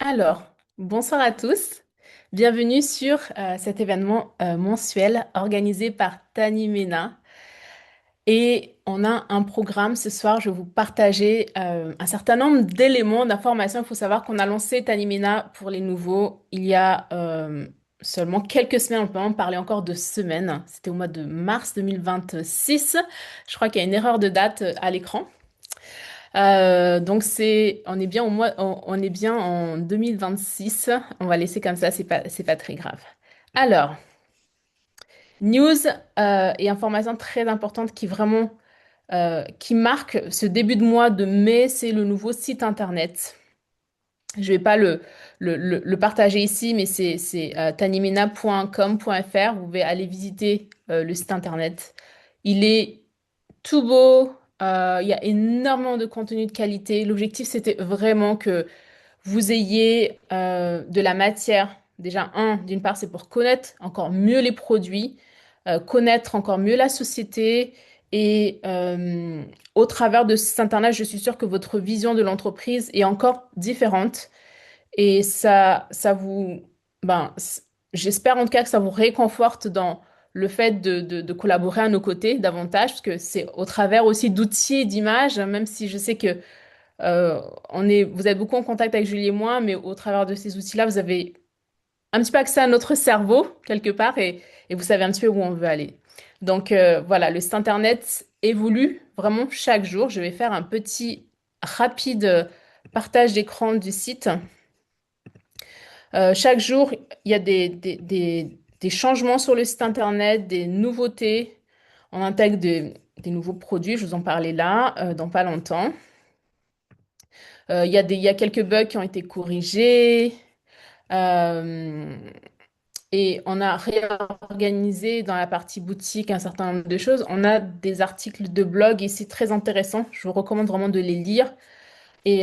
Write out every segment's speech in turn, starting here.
Alors, bonsoir à tous. Bienvenue sur cet événement mensuel organisé par Tani Mena. Et on a un programme ce soir. Je vais vous partager un certain nombre d'éléments, d'informations. Il faut savoir qu'on a lancé Tani Mena pour les nouveaux il y a seulement quelques semaines. On peut en parler encore de semaines. C'était au mois de mars 2026. Je crois qu'il y a une erreur de date à l'écran. Donc on est bien on est bien en 2026. On va laisser comme ça, c'est pas très grave. Alors, news et information très importante qui marque ce début de mois de mai, c'est le nouveau site internet. Je vais pas le partager ici, mais c'est tanimena.com.fr. Vous pouvez aller visiter le site internet. Il est tout beau. Il y a énormément de contenu de qualité. L'objectif, c'était vraiment que vous ayez de la matière. Déjà, d'une part, c'est pour connaître encore mieux les produits, connaître encore mieux la société. Et au travers de ce site internet, je suis sûre que votre vision de l'entreprise est encore différente. Et ben, j'espère en tout cas que ça vous réconforte dans le fait de collaborer à nos côtés davantage, parce que c'est au travers aussi d'outils et d'images, même si je sais que vous êtes beaucoup en contact avec Julie et moi, mais au travers de ces outils-là, vous avez un petit peu accès à notre cerveau, quelque part, et vous savez un petit peu où on veut aller. Donc voilà, le site internet évolue vraiment chaque jour. Je vais faire un petit rapide partage d'écran du site. Chaque jour, il y a des changements sur le site internet, des nouveautés. On intègre des nouveaux produits, je vous en parlais là, dans pas longtemps. Il y a quelques bugs qui ont été corrigés. Euh, et on a réorganisé dans la partie boutique un certain nombre de choses. On a des articles de blog ici très intéressants. Je vous recommande vraiment de les lire. Et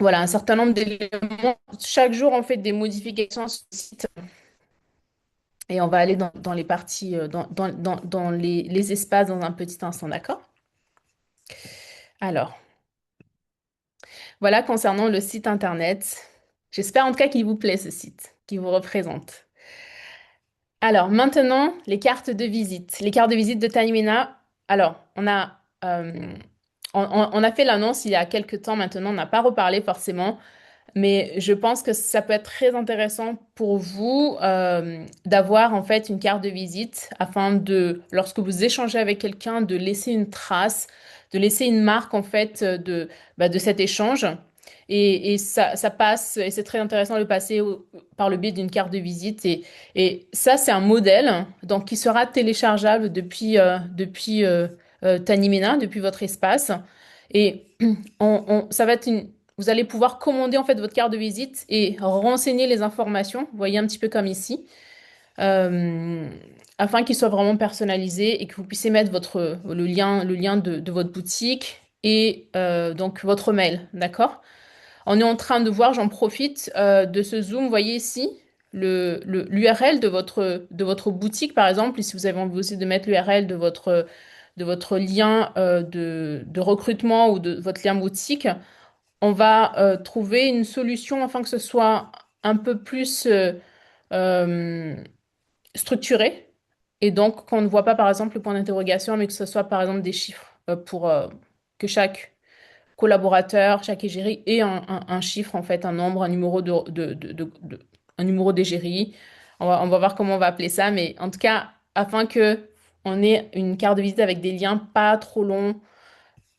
voilà, un certain nombre d'éléments. Chaque jour, on fait des modifications sur le site. Et on va aller dans les parties, dans les espaces dans un petit instant, d'accord? Alors, voilà concernant le site internet. J'espère en tout cas qu'il vous plaît ce site, qu'il vous représente. Alors, maintenant, les cartes de visite. Les cartes de visite de Taimena. Alors, on a fait l'annonce il y a quelques temps maintenant, on n'a pas reparlé forcément. Mais je pense que ça peut être très intéressant pour vous d'avoir en fait une carte de visite afin lorsque vous échangez avec quelqu'un, de laisser une trace, de laisser une marque en fait de cet échange. Et ça passe, et c'est très intéressant de le passer par le biais d'une carte de visite. Et ça, c'est un modèle donc qui sera téléchargeable depuis Tanimena, depuis votre espace. Et ça va être vous allez pouvoir commander en fait votre carte de visite et renseigner les informations, vous voyez un petit peu comme ici, euh, afin qu'il soit vraiment personnalisé et que vous puissiez mettre le lien de votre boutique et donc votre mail, d'accord? On est en train de voir, j'en profite de ce zoom, vous voyez ici l'URL de votre boutique par exemple, et si vous avez envie aussi de mettre l'URL de votre lien de recrutement ou de votre lien boutique, on va trouver une solution afin que ce soit un peu plus euh, structuré. Et donc, qu'on ne voit pas, par exemple, le point d'interrogation, mais que ce soit, par exemple, des chiffres pour que chaque collaborateur, chaque égérie ait un chiffre, en fait, un nombre, un numéro un numéro d'égérie. On va voir comment on va appeler ça, mais en tout cas, afin que on ait une carte de visite avec des liens pas trop longs.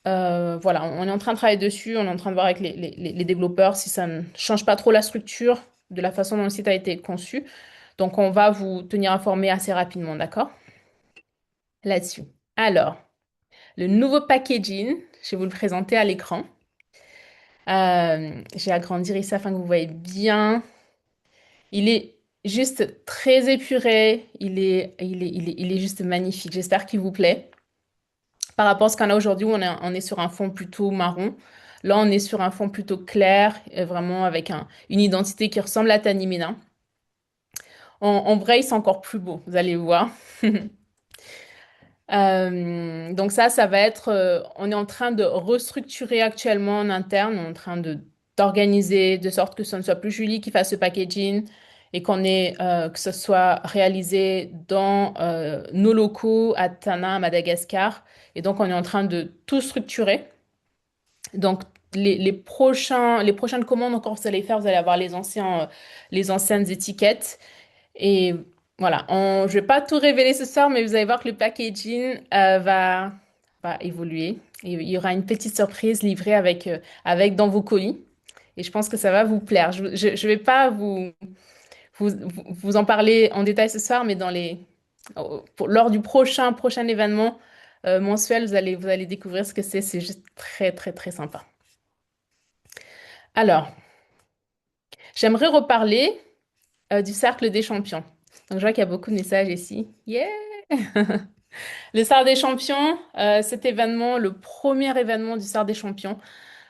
Voilà, on est en train de travailler dessus, on est en train de voir avec les développeurs si ça ne change pas trop la structure de la façon dont le site a été conçu. Donc, on va vous tenir informé assez rapidement, d'accord? Là-dessus. Alors, le nouveau packaging, je vais vous le présenter à l'écran. Je vais agrandir ici afin que vous voyez bien. Il est juste très épuré. Il est juste magnifique. J'espère qu'il vous plaît. Par rapport à ce qu'on a aujourd'hui, où on est sur un fond plutôt marron. Là, on est sur un fond plutôt clair, vraiment avec une identité qui ressemble à Tanimena. En vrai, c'est encore plus beau, vous allez voir. Donc ça va être, on est en train de restructurer actuellement en interne, on est en train d'organiser de sorte que ce ne soit plus Julie qui fasse ce packaging et que ce soit réalisé dans nos locaux à Tana, à Madagascar. Et donc, on est en train de tout structurer. Donc, les prochaines commandes encore que vous allez faire, vous allez avoir les anciennes étiquettes. Et voilà, je vais pas tout révéler ce soir, mais vous allez voir que le packaging va évoluer. Et il y aura une petite surprise livrée avec dans vos colis. Et je pense que ça va vous plaire. Je vais pas vous en parler en détail ce soir, mais lors du prochain événement mensuel, vous allez découvrir ce que c'est. C'est juste très, très, très sympa. Alors, j'aimerais reparler du cercle des champions. Donc, je vois qu'il y a beaucoup de messages ici. Yeah! Le Cercle des Champions, cet événement, le premier événement du Cercle des Champions,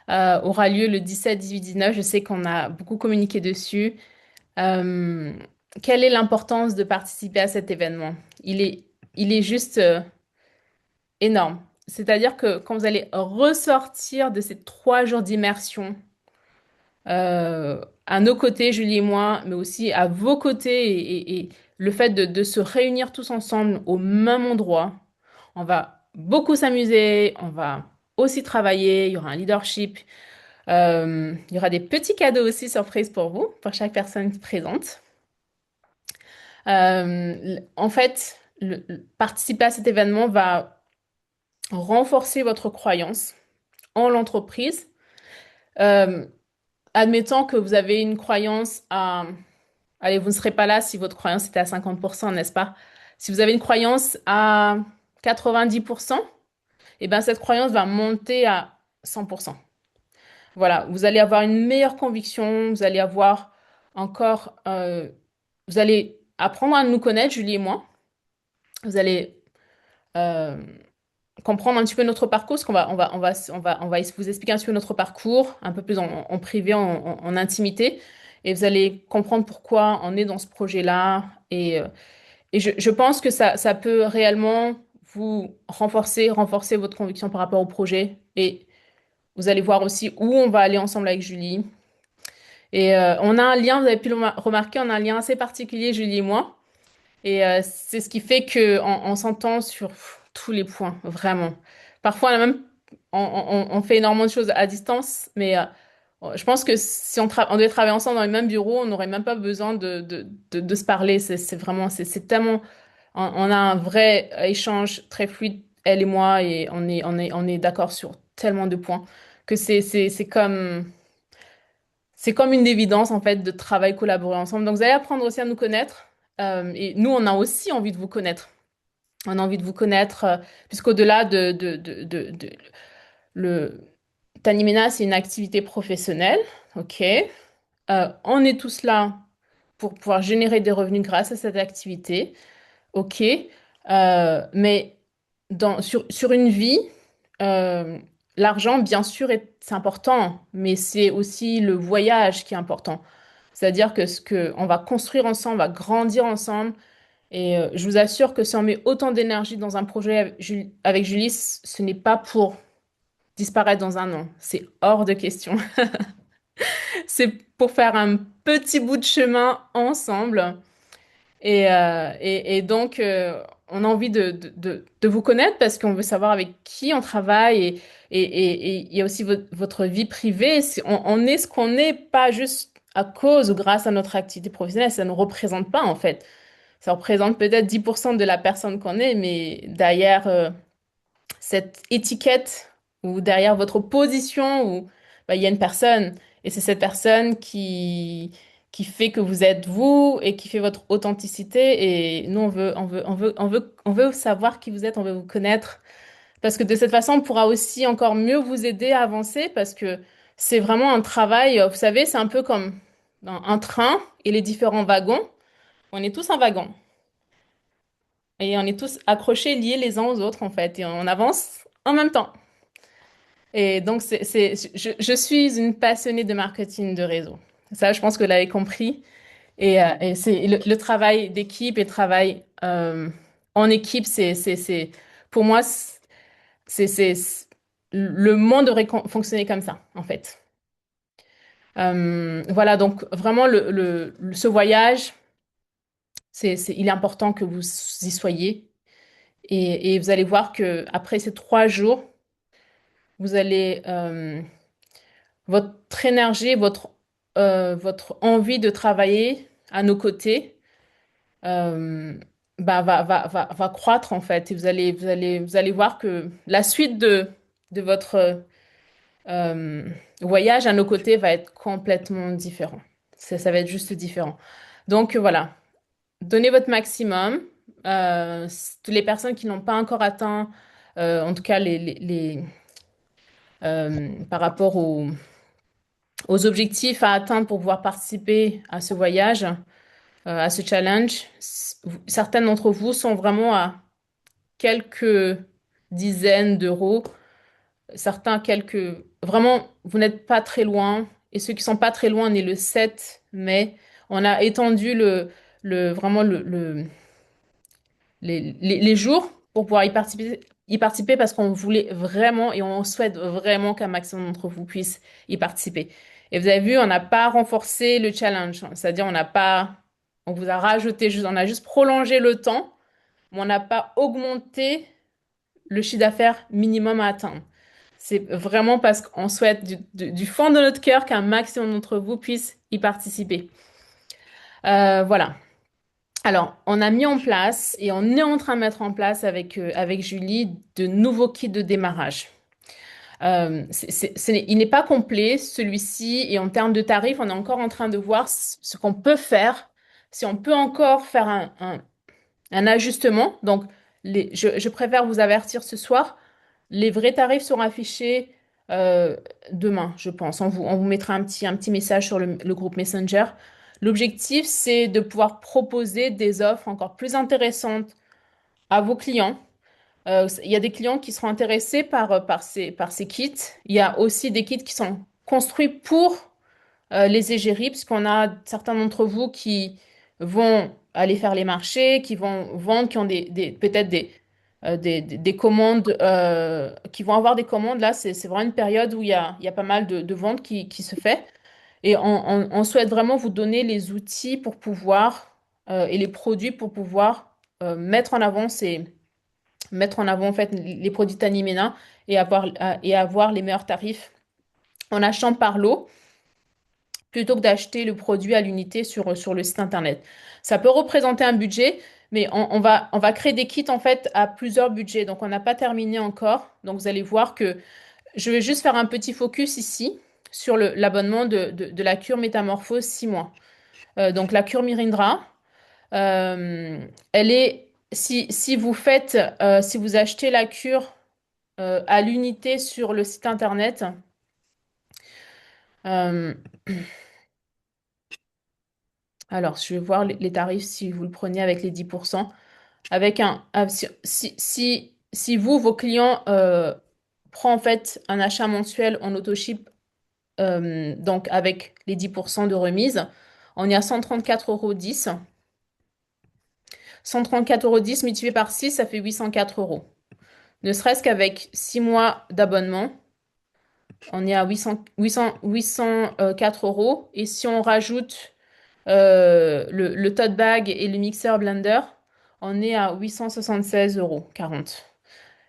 aura lieu le 17, 18, 19. Je sais qu'on a beaucoup communiqué dessus. Euh, Quelle est l'importance de participer à cet événement? Il est, il est juste énorme. C'est-à-dire que quand vous allez ressortir de ces 3 jours d'immersion, à nos côtés, Julie et moi, mais aussi à vos côtés, et le fait de se réunir tous ensemble au même endroit, on va beaucoup s'amuser, on va aussi travailler, il y aura un leadership, il y aura des petits cadeaux aussi surprises pour vous, pour chaque personne présente. En fait, participer à cet événement va renforcer votre croyance en l'entreprise. Euh, Admettons que vous avez une croyance à... Allez, vous ne serez pas là si votre croyance était à 50%, n'est-ce pas? Si vous avez une croyance à 90%, eh ben, cette croyance va monter à 100%. Voilà, vous allez avoir une meilleure conviction, vous allez avoir encore... vous allez apprendre à nous connaître, Julie et moi. Vous allez euh, comprendre un petit peu notre parcours, parce qu'on va vous expliquer un petit peu notre parcours, un peu plus en privé, en intimité, et vous allez comprendre pourquoi on est dans ce projet-là. Et je pense que ça peut réellement vous renforcer votre conviction par rapport au projet. Et vous allez voir aussi où on va aller ensemble avec Julie. Et on a un lien, vous avez pu remarquer, on a un lien assez particulier, Julie et moi. Et c'est ce qui fait que on s'entend sur tous les points, vraiment. Parfois, on fait énormément de choses à distance, mais je pense que si on devait travailler ensemble dans les mêmes bureaux, on n'aurait même pas besoin de se parler. C'est vraiment, c'est tellement, on a un vrai échange très fluide, elle et moi, et on est d'accord sur tellement de points que c'est comme une évidence, en fait, de travailler, collaborer ensemble. Donc, vous allez apprendre aussi à nous connaître. Et nous, on a aussi envie de vous connaître. On a envie de vous connaître, puisqu'au-delà le Tanimena, c'est une activité professionnelle. OK. On est tous là pour pouvoir générer des revenus grâce à cette activité. OK. Mais sur une vie, euh, l'argent, bien sûr, c'est important, mais c'est aussi le voyage qui est important. C'est-à-dire que ce que on va construire ensemble, on va grandir ensemble. Et je vous assure que si on met autant d'énergie dans un projet avec Julie, ce n'est pas pour disparaître dans un an. C'est hors de question. C'est pour faire un petit bout de chemin ensemble. Et donc, on a envie de vous connaître parce qu'on veut savoir avec qui on travaille et il y a aussi votre vie privée. On est ce qu'on est, pas juste à cause ou grâce à notre activité professionnelle. Ça ne nous représente pas, en fait. Ça représente peut-être 10% de la personne qu'on est, mais derrière cette étiquette ou derrière votre position, bah, il y a une personne. Et c'est cette personne qui fait que vous êtes vous et qui fait votre authenticité. Et nous, on veut savoir qui vous êtes, on veut vous connaître. Parce que de cette façon, on pourra aussi encore mieux vous aider à avancer parce que c'est vraiment un travail. Vous savez, c'est un peu comme un train et les différents wagons. On est tous un wagon. Et on est tous accrochés, liés les uns aux autres, en fait. Et on avance en même temps. Et donc, je suis une passionnée de marketing de réseau. Ça, je pense que vous l'avez compris. Et c'est le travail d'équipe et le travail en équipe, pour moi, c'est, le monde devrait fonctionner comme ça, en fait. Voilà, donc vraiment, ce voyage, il est important que vous y soyez. Et vous allez voir que après ces 3 jours, vous allez, votre énergie, votre envie de travailler à nos côtés, euh, bah, va croître en fait. Et vous allez voir que la suite de votre euh, voyage à nos côtés va être complètement différent. Ça va être juste différent. Donc voilà, donnez votre maximum. Toutes les personnes qui n'ont pas encore atteint, en tout cas par rapport aux objectifs à atteindre pour pouvoir participer à ce voyage, à ce challenge, certaines d'entre vous sont vraiment à quelques dizaines d'euros, certains quelques... Vraiment, vous n'êtes pas très loin. Et ceux qui sont pas très loin, on est le 7 mai. On a étendu vraiment les jours pour pouvoir y participer parce qu'on voulait vraiment et on souhaite vraiment qu'un maximum d'entre vous puisse y participer. Et vous avez vu, on n'a pas renforcé le challenge, c'est-à-dire on vous a rajouté, on a juste prolongé le temps, mais on n'a pas augmenté le chiffre d'affaires minimum à atteindre. C'est vraiment parce qu'on souhaite du fond de notre cœur qu'un maximum d'entre vous puisse y participer. Voilà. Alors, on a mis en place et on est en train de mettre en place avec Julie de nouveaux kits de démarrage. Il n'est pas complet, celui-ci, et en termes de tarifs, on est encore en train de voir ce qu'on peut faire, si on peut encore faire un ajustement. Donc, je préfère vous avertir ce soir, les vrais tarifs seront affichés demain, je pense. On vous mettra un petit message sur le groupe Messenger. L'objectif, c'est de pouvoir proposer des offres encore plus intéressantes à vos clients. Il y a des clients qui seront intéressés par ces kits. Il y a aussi des kits qui sont construits pour les égéries, puisqu'on a certains d'entre vous qui vont aller faire les marchés, qui vont vendre, qui ont peut-être des commandes, qui vont avoir des commandes. Là, c'est vraiment une période où il y a pas mal de ventes qui se fait. Et on souhaite vraiment vous donner les outils pour pouvoir, et les produits pour pouvoir mettre en avant en fait les produits Tanimena et avoir les meilleurs tarifs en achetant par lot plutôt que d'acheter le produit à l'unité sur le site internet. Ça peut représenter un budget, mais on va créer des kits en fait à plusieurs budgets. Donc on n'a pas terminé encore. Donc vous allez voir que je vais juste faire un petit focus ici sur l'abonnement de la cure Métamorphose 6 mois. Donc la cure Mirindra, euh, elle est, si vous faites, si vous achetez la cure à l'unité sur le site internet, euh, alors je vais voir les tarifs si vous le prenez avec les 10%. Si vous, vos clients, prend en fait un achat mensuel en autoship, donc avec les 10% de remise, on est à 134,10 €. 134,10 € multiplié par 6, ça fait 804 euros. Ne serait-ce qu'avec 6 mois d'abonnement, on est à 804 euros. Et si on rajoute le tote bag et le mixeur blender, on est à 876,40 €.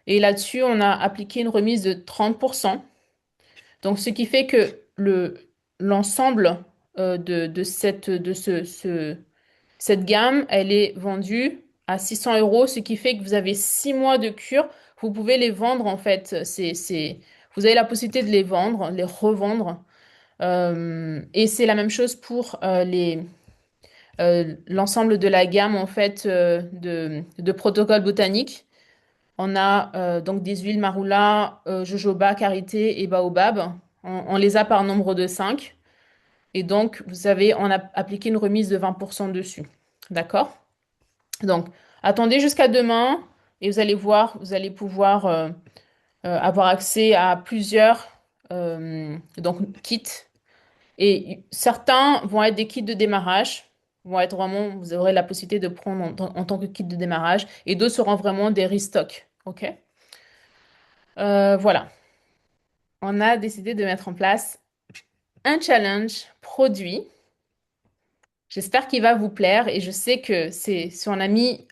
Et là-dessus, on a appliqué une remise de 30%. Donc, ce qui fait que l'ensemble cette gamme, elle est vendue à 600 euros, ce qui fait que vous avez 6 mois de cure. Vous pouvez les vendre en fait. Vous avez la possibilité de les vendre, les revendre. Et c'est la même chose pour l'ensemble de la gamme en fait de protocoles botaniques. On a donc des huiles marula, jojoba, karité et baobab. On les a par nombre de 5. Et donc, vous savez, on a appliqué une remise de 20% dessus. D'accord? Donc, attendez jusqu'à demain et vous allez voir, vous allez pouvoir avoir accès à plusieurs kits. Et certains vont être des kits de démarrage, vont être vraiment, vous aurez la possibilité de prendre en tant que kit de démarrage, et d'autres seront vraiment des restocks. OK? Voilà. On a décidé de mettre en place un challenge produit. J'espère qu'il va vous plaire et je sais que c'est, si on a mis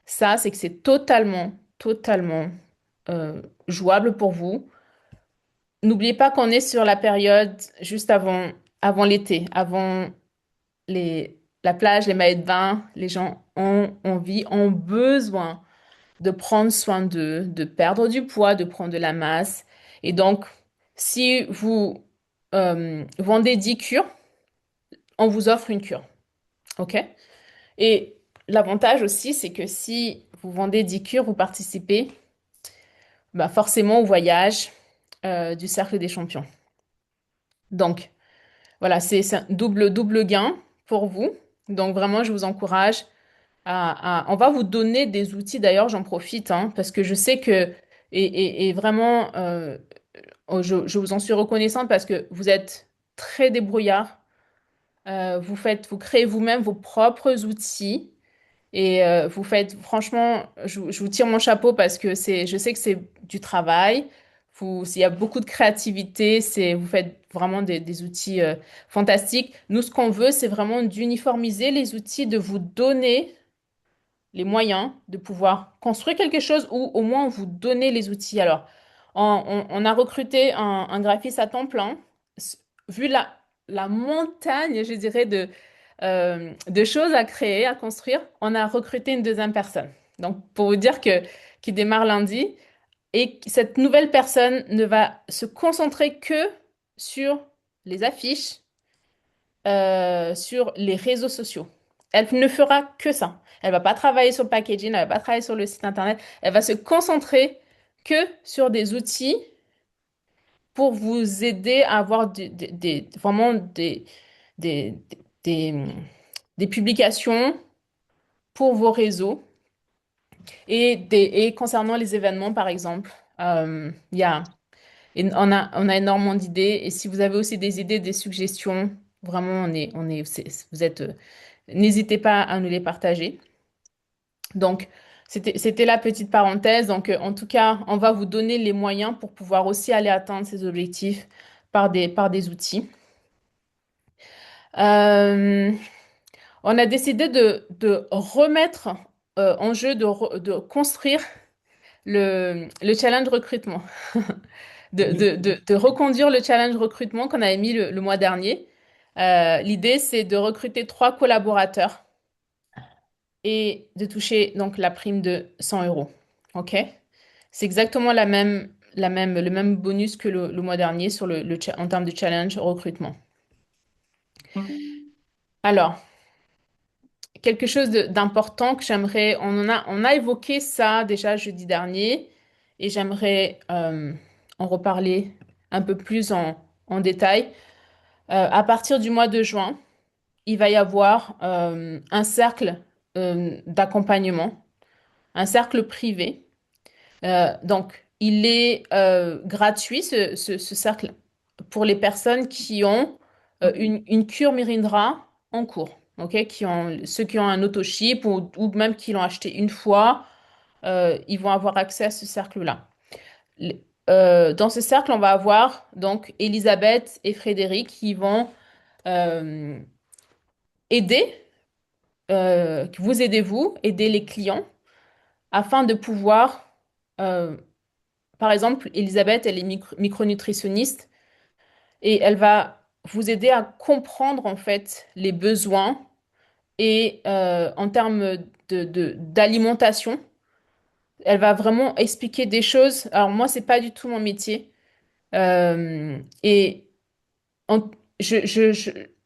ça, c'est que c'est totalement jouable pour vous. N'oubliez pas qu'on est sur la période juste avant l'été, avant la plage, les maillots de bain. Les gens ont envie, ont besoin de prendre soin d'eux, de perdre du poids, de prendre de la masse. Et donc, si vous vendez 10 cures, on vous offre une cure. OK? Et l'avantage aussi, c'est que si vous vendez 10 cures, vous participez bah, forcément au voyage du Cercle des Champions. Donc, voilà, c'est un double gain pour vous. Donc, vraiment, je vous encourage on va vous donner des outils, d'ailleurs, j'en profite, hein, parce que je sais que, et vraiment, je vous en suis reconnaissante parce que vous êtes très débrouillard. Vous créez vous-même vos propres outils. Et vous faites, franchement, je vous tire mon chapeau parce que je sais que c'est du travail. Il y a beaucoup de créativité. Vous faites vraiment des outils fantastiques. Nous, ce qu'on veut, c'est vraiment d'uniformiser les outils, de vous donner les moyens de pouvoir construire quelque chose ou au moins vous donner les outils. Alors, on a recruté un graphiste à temps plein. Vu la montagne, je dirais, de choses à créer, à construire, on a recruté une deuxième personne. Donc, pour vous dire qui démarre lundi, et cette nouvelle personne ne va se concentrer que sur les affiches, sur les réseaux sociaux. Elle ne fera que ça. Elle va pas travailler sur le packaging, elle va pas travailler sur le site internet. Elle va se concentrer que sur des outils pour vous aider à avoir vraiment des, des, des publications pour vos réseaux et concernant les événements, par exemple. Il y a, on a énormément d'idées et si vous avez aussi des idées, des suggestions, vraiment, vous êtes n'hésitez pas à nous les partager. Donc, c'était la petite parenthèse. Donc, en tout cas, on va vous donner les moyens pour pouvoir aussi aller atteindre ces objectifs par des outils. Euh, on a décidé de remettre en jeu, de construire le challenge recrutement, Oui. de reconduire le challenge recrutement qu'on avait mis le mois dernier. L'idée, c'est de recruter 3 collaborateurs et de toucher donc la prime de 100 euros. OK? C'est exactement le même bonus que le mois dernier en termes de challenge recrutement. Alors, quelque chose d'important que j'aimerais, on a évoqué ça déjà jeudi dernier et j'aimerais en reparler un peu plus en détail. À partir du mois de juin, il va y avoir un cercle d'accompagnement, un cercle privé. Donc, il est gratuit, ce cercle, pour les personnes qui ont une cure Mirindra en cours. Ok, ceux qui ont un autoship ou même qui l'ont acheté une fois, ils vont avoir accès à ce cercle-là. Les- dans ce cercle, on va avoir donc Elisabeth et Frédéric qui vont euh, aider, vous aidez vous, aider les clients afin de pouvoir par exemple, Elisabeth, elle est micronutritionniste et elle va vous aider à comprendre en fait les besoins et en termes d'alimentation, elle va vraiment expliquer des choses. Alors moi, c'est pas du tout mon métier. Et en,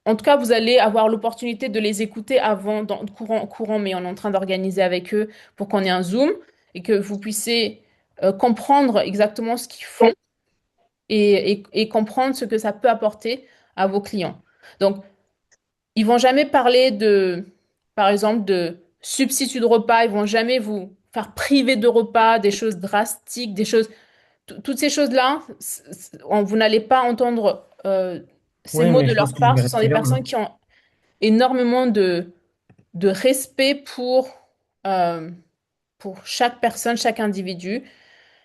en tout cas, vous allez avoir l'opportunité de les écouter avant, dans le courant, mais on est en train d'organiser avec eux pour qu'on ait un Zoom et que vous puissiez comprendre exactement ce qu'ils font et comprendre ce que ça peut apporter à vos clients. Donc, ils vont jamais parler par exemple, de substitut de repas, ils vont jamais vous faire priver de repas, des choses drastiques, toutes ces choses-là, vous n'allez pas entendre ces Oui, mots mais de je pense leur que je part. vais Ce sont des rester là, personnes hein. qui ont énormément de respect euh, pour chaque personne, chaque individu.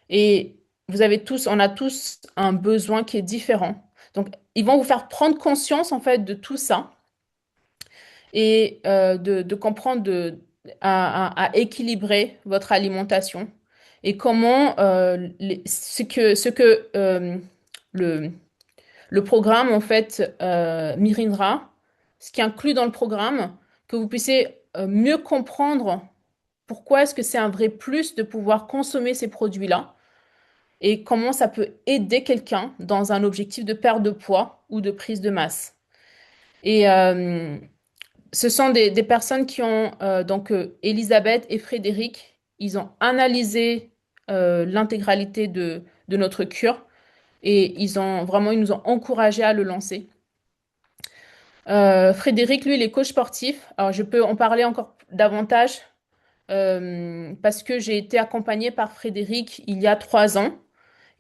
Et on a tous un besoin qui est différent. Donc, ils vont vous faire prendre conscience en fait de tout ça et de comprendre à équilibrer votre alimentation et comment le, le programme en fait Mirindra, ce qui inclut dans le programme, que vous puissiez mieux comprendre pourquoi est-ce que c'est un vrai plus de pouvoir consommer ces produits-là et comment ça peut aider quelqu'un dans un objectif de perte de poids ou de prise de masse. Et ce sont des personnes qui ont, Elisabeth et Frédéric, ils ont analysé l'intégralité de notre cure et ils nous ont encouragés à le lancer. Frédéric, lui, il est coach sportif. Alors, je peux en parler encore davantage parce que j'ai été accompagnée par Frédéric il y a 3 ans.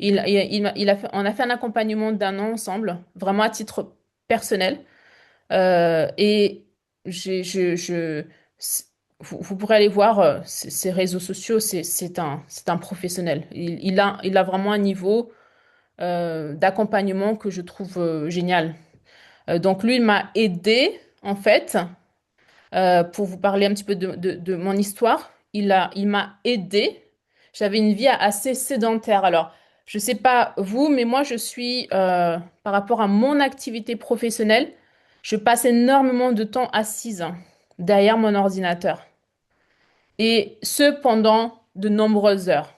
On a fait un accompagnement d'1 an ensemble, vraiment à titre personnel. Et j'ai, je- c- vous pourrez aller voir ses réseaux sociaux, c'est un professionnel. Il a vraiment un niveau d'accompagnement que je trouve génial. Donc lui, il m'a aidé, en fait, pour vous parler un petit peu de mon histoire. Il m'a aidé. J'avais une vie assez sédentaire. Alors, je sais pas vous, mais moi, par rapport à mon activité professionnelle, je passe énormément de temps assise derrière mon ordinateur. Et ce, pendant de nombreuses heures.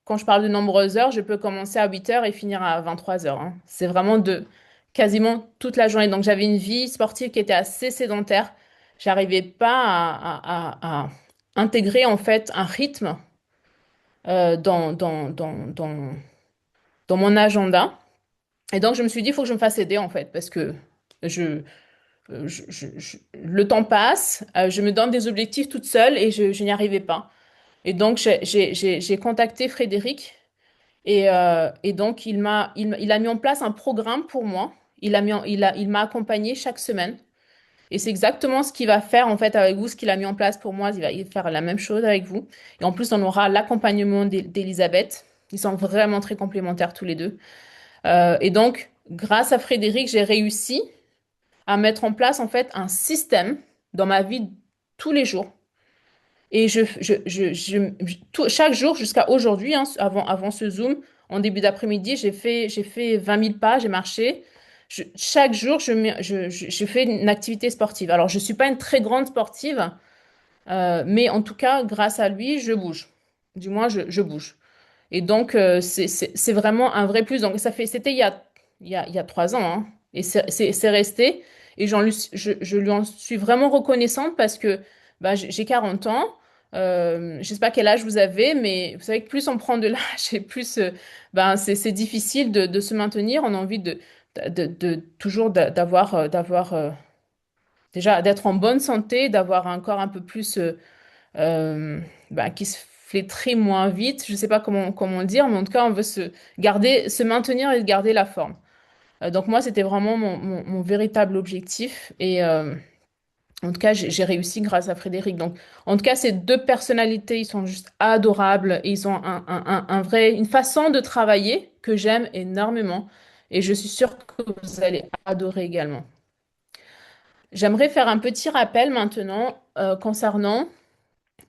Quand je parle de nombreuses heures, je peux commencer à 8 heures et finir à 23 heures, hein. C'est vraiment de quasiment toute la journée. Donc j'avais une vie sportive qui était assez sédentaire. J'arrivais pas à intégrer en fait un rythme dans mon agenda. Et donc je me suis dit, il faut que je me fasse aider en fait, parce que je, le temps passe, je me donne des objectifs toute seule et je n'y arrivais pas. Et donc j'ai contacté Frédéric. Et donc, il a mis en place un programme pour moi. Il m'a accompagné chaque semaine. Et c'est exactement ce qu'il va faire en fait avec vous, ce qu'il a mis en place pour moi. Il va faire la même chose avec vous. Et en plus, on aura l'accompagnement d'Elisabeth. Ils sont vraiment très complémentaires tous les deux. Et donc, grâce à Frédéric, j'ai réussi à mettre en place en fait un système dans ma vie tous les jours. Et chaque jour jusqu'à aujourd'hui, hein, avant ce Zoom, en début d'après-midi, j'ai fait 20 000 pas, j'ai marché. Chaque jour, je fais une activité sportive. Alors, je ne suis pas une très grande sportive, mais en tout cas, grâce à lui, je bouge. Du moins, je bouge. Et donc, c'est vraiment un vrai plus. Donc, c'était il y a 3 ans, hein, et c'est resté. Et je lui en suis vraiment reconnaissante parce que bah, j'ai 40 ans. Je sais pas quel âge vous avez, mais vous savez que plus on prend de l'âge et plus ben, c'est difficile de se maintenir. On a envie toujours d'avoir déjà d'être en bonne santé, d'avoir un corps un peu plus bah, qui se flétrit moins vite. Je sais pas comment le dire, mais en tout cas, on veut se maintenir et garder la forme. Donc moi, c'était vraiment mon véritable objectif. Et en tout cas, j'ai réussi grâce à Frédéric. Donc, en tout cas, ces deux personnalités, ils sont juste adorables. Et ils ont une façon de travailler que j'aime énormément. Et je suis sûre que vous allez adorer également. J'aimerais faire un petit rappel maintenant concernant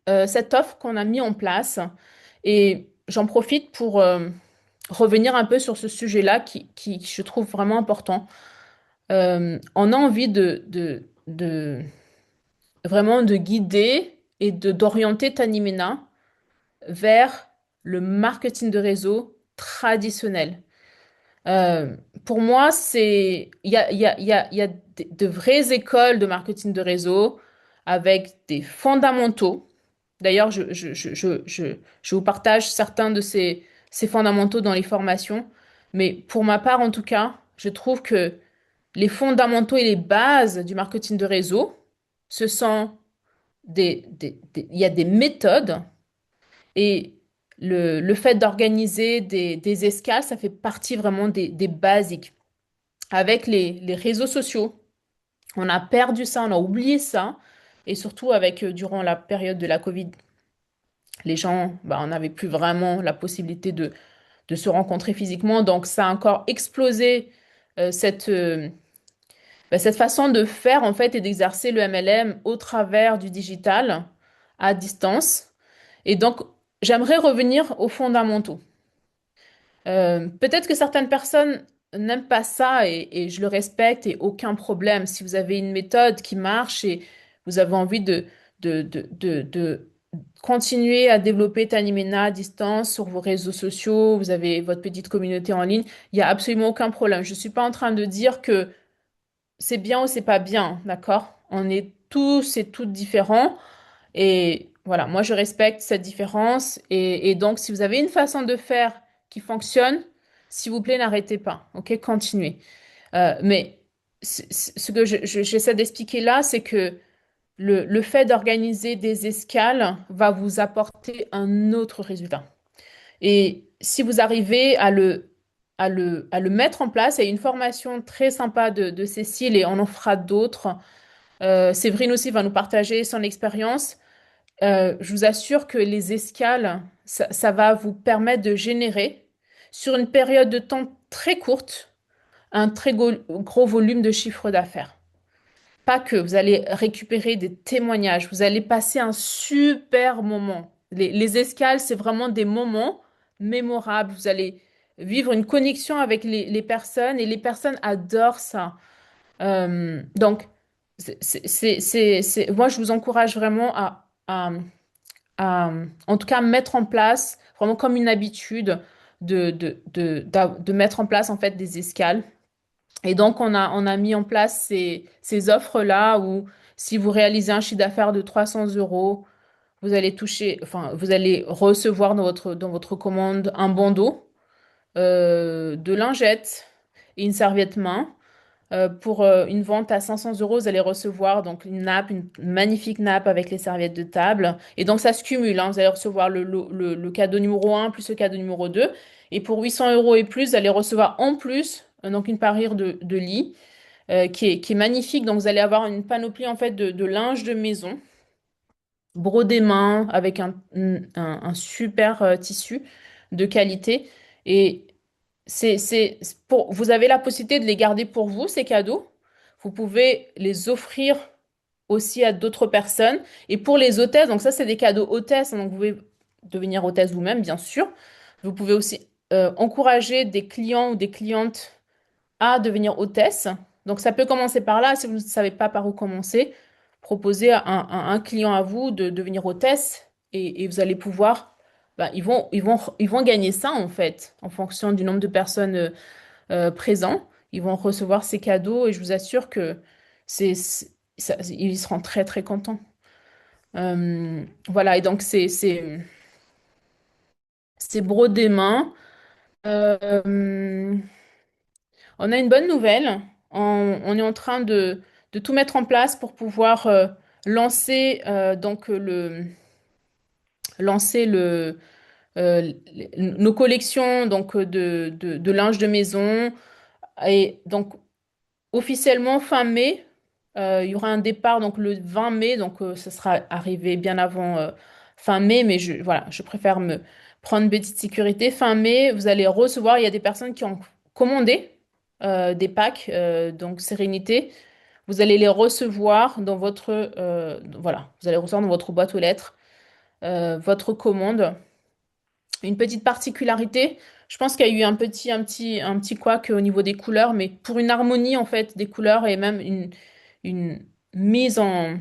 cette offre qu'on a mis en place. Et j'en profite pour revenir un peu sur ce sujet-là qui, je trouve vraiment important. On a envie vraiment de guider et d'orienter Tanimena vers le marketing de réseau traditionnel. Euh, pour moi, il y a de vraies écoles de marketing de réseau avec des fondamentaux. D'ailleurs, je vous partage certains de ces fondamentaux dans les formations. Mais pour ma part, en tout cas, je trouve que les fondamentaux et les bases du marketing de réseau, ce sont il y a des méthodes et le fait d'organiser des escales, ça fait partie vraiment des basiques. Avec les réseaux sociaux, on a perdu ça, on a oublié ça. Et surtout durant la période de la Covid, les gens, bah, on n'avait plus vraiment la possibilité de se rencontrer physiquement. Donc, ça a encore explosé cette, cette façon de faire en fait et d'exercer le MLM au travers du digital à distance. Et donc, j'aimerais revenir aux fondamentaux. Peut-être que certaines personnes n'aiment pas ça et je le respecte et aucun problème. Si vous avez une méthode qui marche et vous avez envie de continuer à développer Tanimena à distance sur vos réseaux sociaux, vous avez votre petite communauté en ligne, il n'y a absolument aucun problème. Je ne suis pas en train de dire que c'est bien ou c'est pas bien, d'accord? On est tous et toutes différents. Et voilà, moi je respecte cette différence. Et donc, si vous avez une façon de faire qui fonctionne, s'il vous plaît, n'arrêtez pas. OK, continuez. Mais ce que j'essaie d'expliquer là, c'est que le fait d'organiser des escales va vous apporter un autre résultat. Et si vous arrivez à le mettre en place, il y a une formation très sympa de Cécile et on en fera d'autres. Séverine aussi va nous partager son expérience. Je vous assure que les escales, ça va vous permettre de générer, sur une période de temps très courte, un très gros volume de chiffre d'affaires. Pas que, vous allez récupérer des témoignages, vous allez passer un super moment. Les escales, c'est vraiment des moments mémorables. Vous allez vivre une connexion avec les personnes et les personnes adorent ça. Donc, moi, je vous encourage vraiment en tout cas, mettre en place, vraiment comme une habitude, de mettre en place en fait des escales. Et donc, on a mis en place ces offres-là où si vous réalisez un chiffre d'affaires de 300 euros, vous allez toucher, enfin, vous allez recevoir dans votre commande un bandeau, de lingettes et une serviette main. Pour une vente à 500 euros, vous allez recevoir donc une nappe, une magnifique nappe avec les serviettes de table. Et donc ça se cumule, hein. Vous allez recevoir le cadeau numéro un plus le cadeau numéro 2. Et pour 800 euros et plus, vous allez recevoir en plus donc une parure de lit qui est magnifique. Donc vous allez avoir une panoplie en fait de linge de maison, brodé main avec un super tissu de qualité. Et vous avez la possibilité de les garder pour vous, ces cadeaux. Vous pouvez les offrir aussi à d'autres personnes. Et pour les hôtesses, donc ça, c'est des cadeaux hôtesses, hein, donc vous pouvez devenir hôtesse vous-même, bien sûr. Vous pouvez aussi encourager des clients ou des clientes à devenir hôtesse. Donc ça peut commencer par là. Si vous ne savez pas par où commencer, proposez à un client à vous de devenir hôtesse et vous allez pouvoir, bah, ils vont gagner ça en fait, en fonction du nombre de personnes présents. Ils vont recevoir ces cadeaux et je vous assure que ils seront très très contents. Voilà, et donc c'est brodé main. Euh, on a une bonne nouvelle. On est en train de tout mettre en place pour pouvoir donc lancer nos collections donc de linge de maison. Et donc officiellement fin mai, il y aura un départ donc le 20 mai, donc ça sera arrivé bien avant fin mai, mais voilà, je préfère me prendre une petite sécurité. Fin mai, vous allez recevoir, il y a des personnes qui ont commandé des packs, donc Sérénité. Vous allez les recevoir dans voilà, vous allez recevoir dans votre boîte aux lettres votre commande. Une petite particularité, je pense qu'il y a eu un petit couac au niveau des couleurs, mais pour une harmonie en fait des couleurs et même une mise en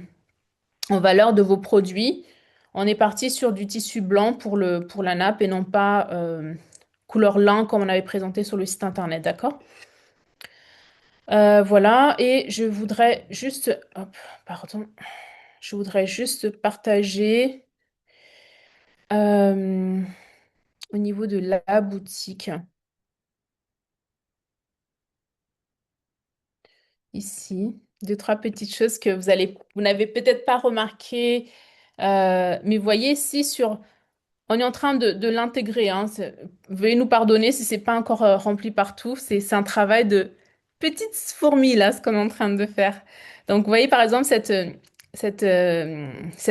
valeur de vos produits, on est parti sur du tissu blanc pour la nappe et non pas couleur lin comme on avait présenté sur le site internet, d'accord? Voilà, et je voudrais juste, hop, pardon, je voudrais juste partager euh, au niveau de la boutique. Ici, deux, trois petites choses que vous n'avez peut-être pas remarqué, mais voyez ici on est en train de l'intégrer, hein. Veuillez nous pardonner si c'est pas encore rempli partout. C'est un travail de petites fourmis là, ce qu'on est en train de faire. Donc, vous voyez par exemple cette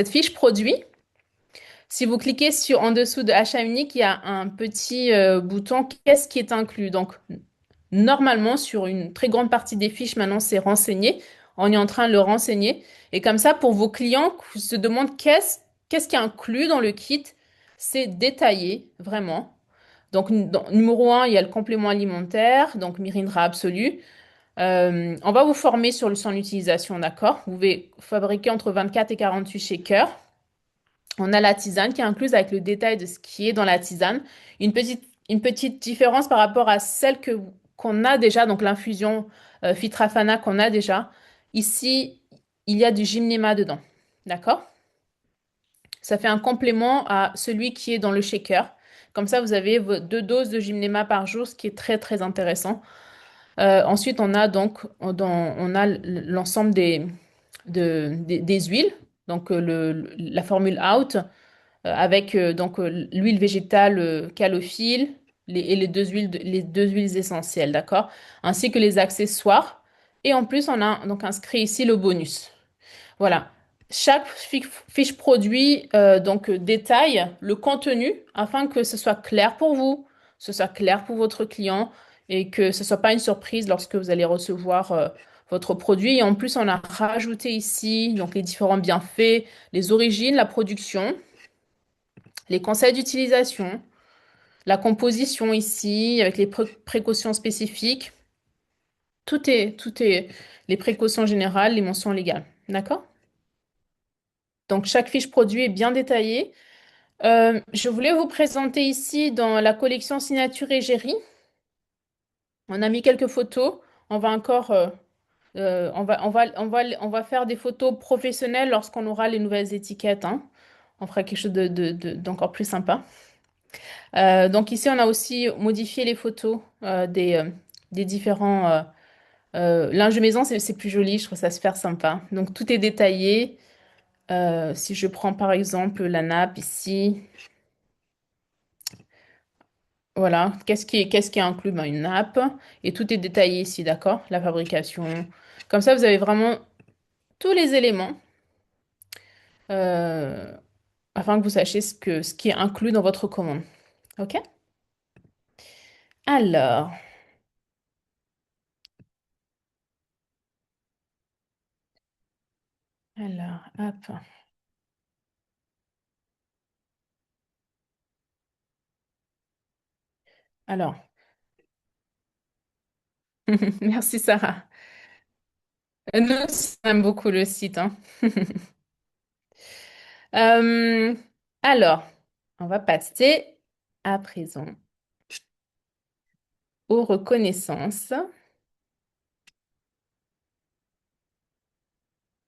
fiche produit. Si vous cliquez en dessous de achat unique, il y a un petit bouton qu'est-ce qui est inclus. Donc, normalement, sur une très grande partie des fiches, maintenant, c'est renseigné. On est en train de le renseigner. Et comme ça, pour vos clients qui se demandent qu'est-ce qui est inclus dans le kit, c'est détaillé, vraiment. Donc, numéro un, il y a le complément alimentaire, donc Mirindra Absolu. On va vous former sur son utilisation, d'accord? Vous pouvez fabriquer entre 24 et 48 shakers. On a la tisane qui est incluse avec le détail de ce qui est dans la tisane. Une petite différence par rapport à celle qu'on a déjà, donc l'infusion Fitrafana qu'on a déjà. Ici, il y a du gymnéma dedans. D'accord? Ça fait un complément à celui qui est dans le shaker. Comme ça, vous avez vos 2 doses de gymnéma par jour, ce qui est très, très intéressant. Ensuite, on a donc on a l'ensemble des huiles. Donc, la formule out avec donc l'huile végétale calophylle et les deux huiles essentielles, d'accord? Ainsi que les accessoires. Et en plus, on a donc inscrit ici le bonus. Voilà. Chaque fiche produit donc détaille le contenu afin que ce soit clair pour vous, ce soit clair pour votre client et que ce soit pas une surprise lorsque vous allez recevoir votre produit. Et en plus, on a rajouté ici donc les différents bienfaits, les origines, la production, les conseils d'utilisation, la composition ici avec les précautions spécifiques. Tout est les précautions générales, les mentions légales. D'accord? Donc, chaque fiche produit est bien détaillée. Je voulais vous présenter ici dans la collection Signature Égérie. On a mis quelques photos. On va encore, on va faire des photos professionnelles lorsqu'on aura les nouvelles étiquettes, hein. On fera quelque chose d'encore plus sympa. Donc ici, on a aussi modifié les photos des différents linge de maison. C'est plus joli, je trouve ça super sympa. Donc tout est détaillé. Si je prends par exemple la nappe ici. Voilà, qu'est-ce qui est inclus? Ben, une nappe. Et tout est détaillé ici, d'accord? La fabrication. Comme ça, vous avez vraiment tous les éléments euh, afin que vous sachiez ce qui est inclus dans votre commande. OK? Alors, hop. Alors, merci Sarah. Nous aussi, on aime beaucoup le site, hein. Euh, alors, on va passer à présent aux reconnaissances.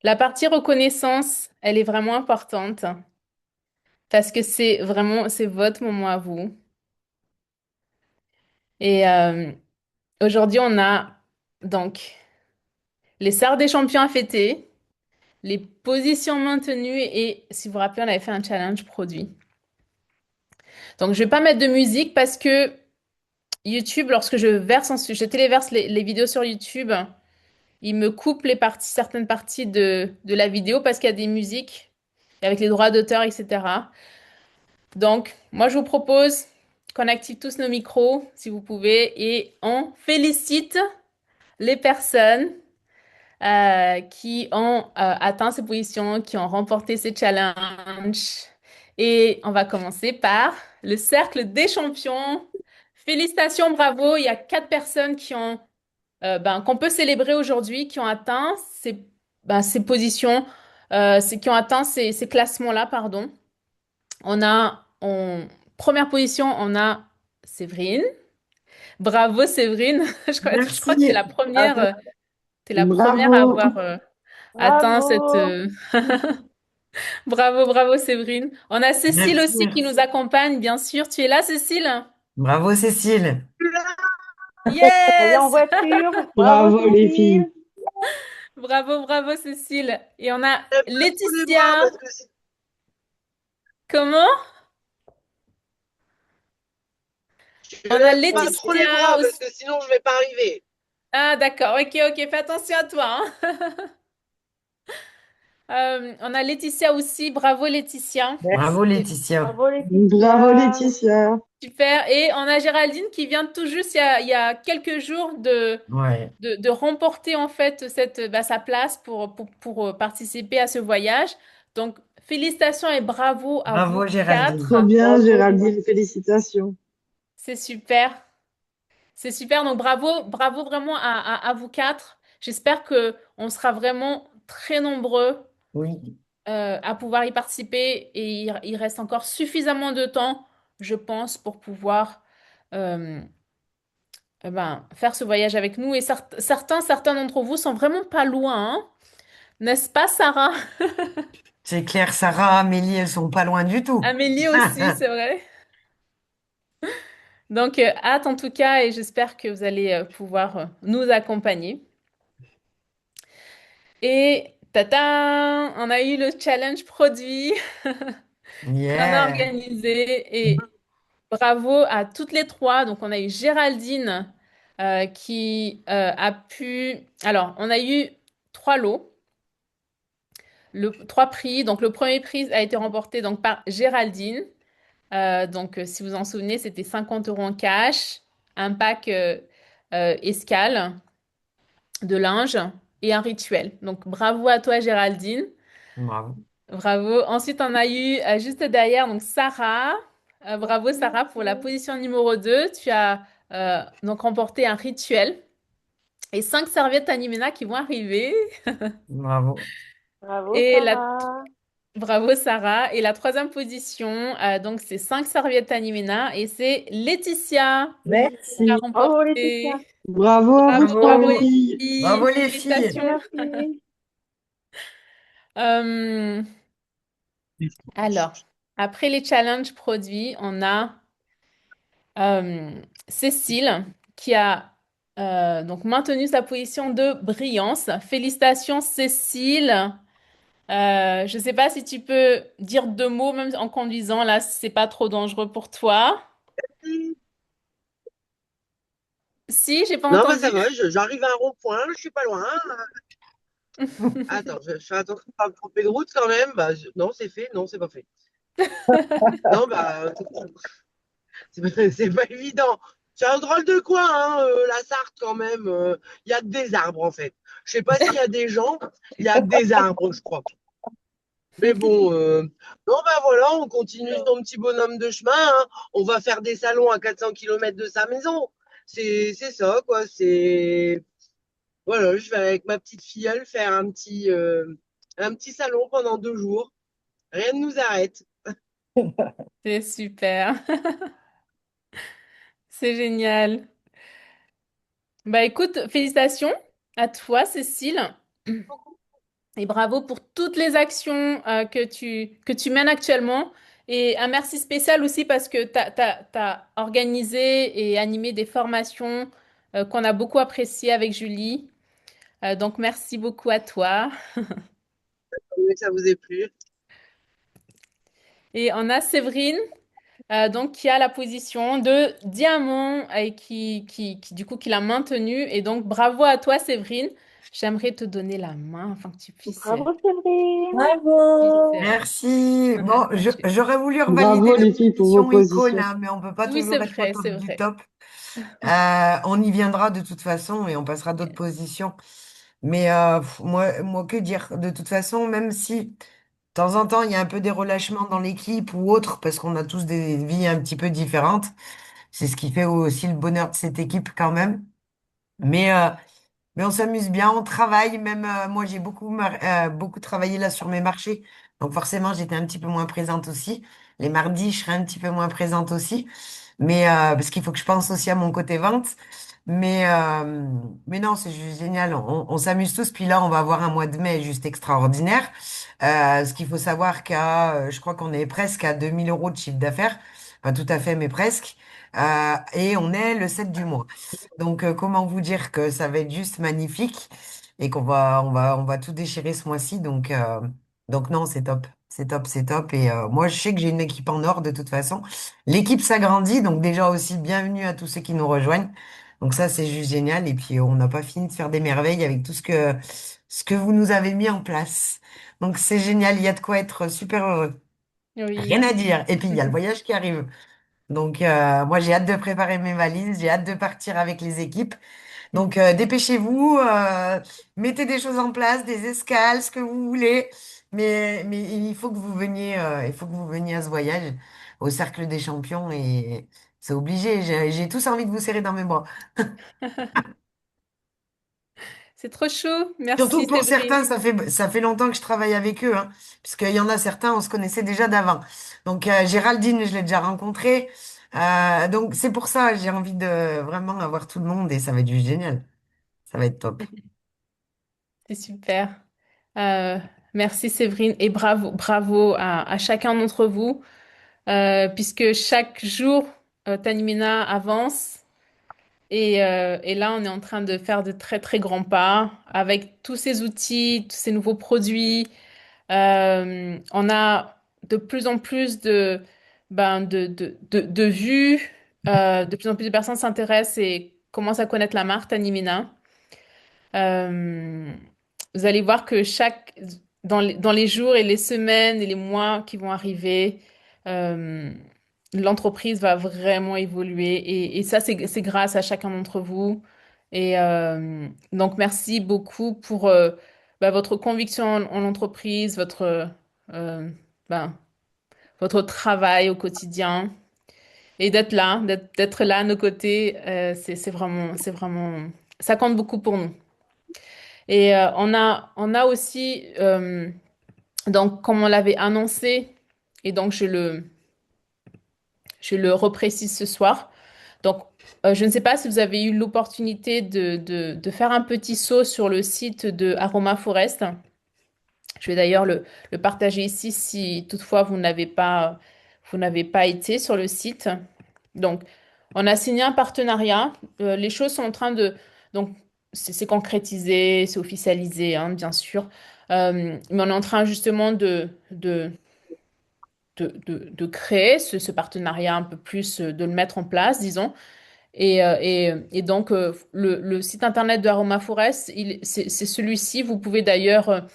La partie reconnaissance, elle est vraiment importante parce que c'est votre moment à vous. Et aujourd'hui, on a donc les Sardes des champions à fêter, les positions maintenues et si vous vous rappelez, on avait fait un challenge produit. Donc, je vais pas mettre de musique parce que YouTube, lorsque je téléverse les vidéos sur YouTube, il me coupe certaines parties de la vidéo parce qu'il y a des musiques avec les droits d'auteur, etc. Donc, moi, je vous propose qu'on active tous nos micros, si vous pouvez, et on félicite les personnes qui ont atteint ces positions, qui ont remporté ces challenges. Et on va commencer par le cercle des champions. Félicitations, bravo. Il y a 4 personnes qu'on peut célébrer aujourd'hui, qui ont atteint ces positions, qui ont atteint ces classements-là, pardon. En première position, on a Séverine. Bravo, Séverine. Je crois que tu es Merci. la Ah, première, t'es la première à bravo. avoir atteint cette. Bravo! Bravo, bravo, Séverine. On a Cécile Merci, aussi qui nous merci. accompagne, bien sûr. Tu es là, Cécile? Bravo Cécile. Elle est en Yes! voiture. Bravo, Bravo les Cécile. filles. Bravo, bravo, Cécile. Et on a Lève pas trop les bras Laetitia. parce que si Comment? tu On a lèves pas trop les Laetitia bras parce aussi. que sinon je vais pas arriver. Ah, d'accord. Ok, ok. Fais attention à toi, hein. On a Laetitia aussi. Bravo, Laetitia. Bravo, Merci. Laetitia. Bravo, Bravo Laetitia. Laetitia. Super. Et on a Géraldine qui vient tout juste il y a quelques jours Ouais. de remporter en fait sa place pour participer à ce voyage. Donc, félicitations et bravo à vous Bravo, Géraldine. quatre. Trop bien, Bravo, Géraldine. Géraldine. Félicitations. C'est super. C'est super. Donc, bravo, bravo vraiment à vous quatre. J'espère que on sera vraiment très nombreux Oui, à pouvoir y participer et il reste encore suffisamment de temps, je pense, pour pouvoir euh, faire ce voyage avec nous. Et certains d'entre vous sont vraiment pas loin, hein. N'est-ce pas, Sarah? c'est clair, Sarah, Amélie, elles sont pas loin du tout. Amélie aussi, c'est vrai. Donc, hâte en tout cas et j'espère que vous allez pouvoir nous accompagner. Et tata, on a eu le challenge produit qu'on a Yeah. organisé et bravo à toutes les trois. Donc, on a eu Géraldine qui a pu... Alors, on a eu trois lots, trois prix. Donc, le premier prix a été remporté donc, par Géraldine. Si vous en souvenez, c'était 50 euros en cash, un pack escale de linge et un rituel. Donc, bravo à toi, Géraldine. Bravo. Bravo. Ensuite, on a eu juste derrière, donc Sarah. Bravo, Sarah, pour la position numéro 2. Tu as donc remporté un rituel et 5 serviettes Animena qui vont arriver. Bravo. Bravo, Et la Sarah. Bravo Sarah. Et la troisième position, donc c'est 5 serviettes Animena et c'est Laetitia qui a Merci. Bravo, Laetitia. remporté. Bravo à vous Bravo, trois, bravo les les Bravo. filles. filles. Bravo, les filles. Félicitations. Merci. Euh, alors, après les challenges produits, on a euh, Cécile qui a donc maintenu sa position de brillance. Félicitations Cécile. Je ne sais pas si tu peux dire deux mots même en conduisant là, si c'est pas trop dangereux pour toi. Si, j'ai pas Non, bah entendu. ça va, j'arrive à un rond-point, je suis pas loin. Attends, je fais attention de pas me tromper de route quand même. Bah, non, c'est fait, non, c'est pas fait. Non, bah, c'est pas évident. C'est un drôle de coin, hein, la Sarthe quand même. Il y a que des arbres en fait. Je sais pas s'il y a des gens, il y a que des arbres, je crois. Mais bon, non, bah voilà, on continue son petit bonhomme de chemin, hein. On va faire des salons à 400 kilomètres de sa maison. C'est ça, quoi. C'est. Voilà, je vais avec ma petite filleule faire un petit salon pendant 2 jours. Rien ne nous arrête. C'est super. C'est génial. Bah écoute, félicitations à toi, Cécile. Et bravo pour toutes les actions que tu mènes actuellement. Et un merci spécial aussi parce que tu as, organisé et animé des formations qu'on a beaucoup appréciées avec Julie. Donc merci beaucoup à toi. Que ça vous ait plu. Et on a Séverine donc qui a la position de diamant et du coup qui l'a maintenue. Et donc bravo à toi, Séverine. J'aimerais te donner la main afin que tu puisses. Bravo, Séverine. puisses, Bravo. Merci. Bon, j'aurais voulu revalider Bravo la les filles pour vos position éco positions. là, mais on peut pas Oui, toujours être au c'est top du vrai. top. On y viendra de toute façon et on passera d'autres positions. Mais moi, que dire? De toute façon, même si de temps en temps il y a un peu des relâchements dans l'équipe ou autre, parce qu'on a tous des vies un petit peu différentes, c'est ce qui fait aussi le bonheur de cette équipe quand même. Mais mais on s'amuse bien, on travaille. Même moi, j'ai beaucoup travaillé là sur mes marchés. Donc forcément, j'étais un petit peu moins présente aussi. Les mardis, je serai un petit peu moins présente aussi. Mais parce qu'il faut que je pense aussi à mon côté vente. Mais, euh, mais non, c'est juste génial. On s'amuse tous. Puis là, on va avoir un mois de mai juste extraordinaire. Ce qu'il faut savoir je crois qu'on est presque à 2000 € de chiffre d'affaires. Pas tout à fait, mais presque. Et on est le 7 du mois. Donc, comment vous dire que ça va être juste magnifique et on va tout déchirer ce mois-ci. Donc non, c'est top. C'est top, c'est top. Et moi, je sais que j'ai une équipe en or de toute façon. L'équipe s'agrandit, donc déjà aussi bienvenue à tous ceux qui nous rejoignent. Donc ça, c'est juste génial. Et puis, on n'a pas fini de faire des merveilles avec tout ce ce que vous nous avez mis en place. Donc c'est génial, il y a de quoi être super heureux. Rien Oui. à dire. Et puis il y a le voyage qui arrive. Donc moi j'ai hâte de préparer mes valises, j'ai hâte de partir avec les équipes. Donc dépêchez-vous, mettez des choses en place, des escales, ce que vous voulez. Mais il faut que vous veniez, il faut que vous veniez à ce voyage au Cercle des Champions et c'est obligé. J'ai tous envie de vous serrer dans mes bras. C'est trop chaud. Surtout Merci, pour Séverine. certains, ça fait longtemps que je travaille avec eux, hein, puisqu'il y en a certains, on se connaissait déjà d'avant. Donc Géraldine, je l'ai déjà rencontrée. Donc c'est pour ça, j'ai envie de vraiment avoir tout le monde et ça va être juste génial. Ça va être top. C'est super. Euh, Merci, Séverine. Et bravo, bravo à chacun d'entre vous, puisque chaque jour, Tanimena avance. Et là, on est en train de faire de très, très grands pas avec tous ces outils, tous ces nouveaux produits. On a de plus en plus de vues. De plus en plus de personnes s'intéressent et commencent à connaître la marque Tanimina. Euh, Vous allez voir que dans les jours et les semaines et les mois qui vont arriver, euh, l'entreprise va vraiment évoluer. Et ça, c'est grâce à chacun d'entre vous. Donc, merci beaucoup pour votre conviction en l'entreprise, euh, ben, votre travail au quotidien et d'être là à nos côtés. C'est vraiment, ça compte beaucoup pour nous. Et on a aussi, donc, comme on l'avait annoncé, et donc je le reprécise ce soir. Donc, je ne sais pas si vous avez eu l'opportunité de faire un petit saut sur le site de Aroma Forest. Je vais d'ailleurs le partager ici si toutefois vous n'avez pas été sur le site. Donc, on a signé un partenariat. Les choses sont en train de... Donc, c'est concrétisé, c'est officialisé, hein, bien sûr. Mais on est en train justement de créer ce partenariat un peu plus, de le mettre en place, disons. Et donc, le site internet de Aroma Forest, c'est celui-ci. Vous pouvez d'ailleurs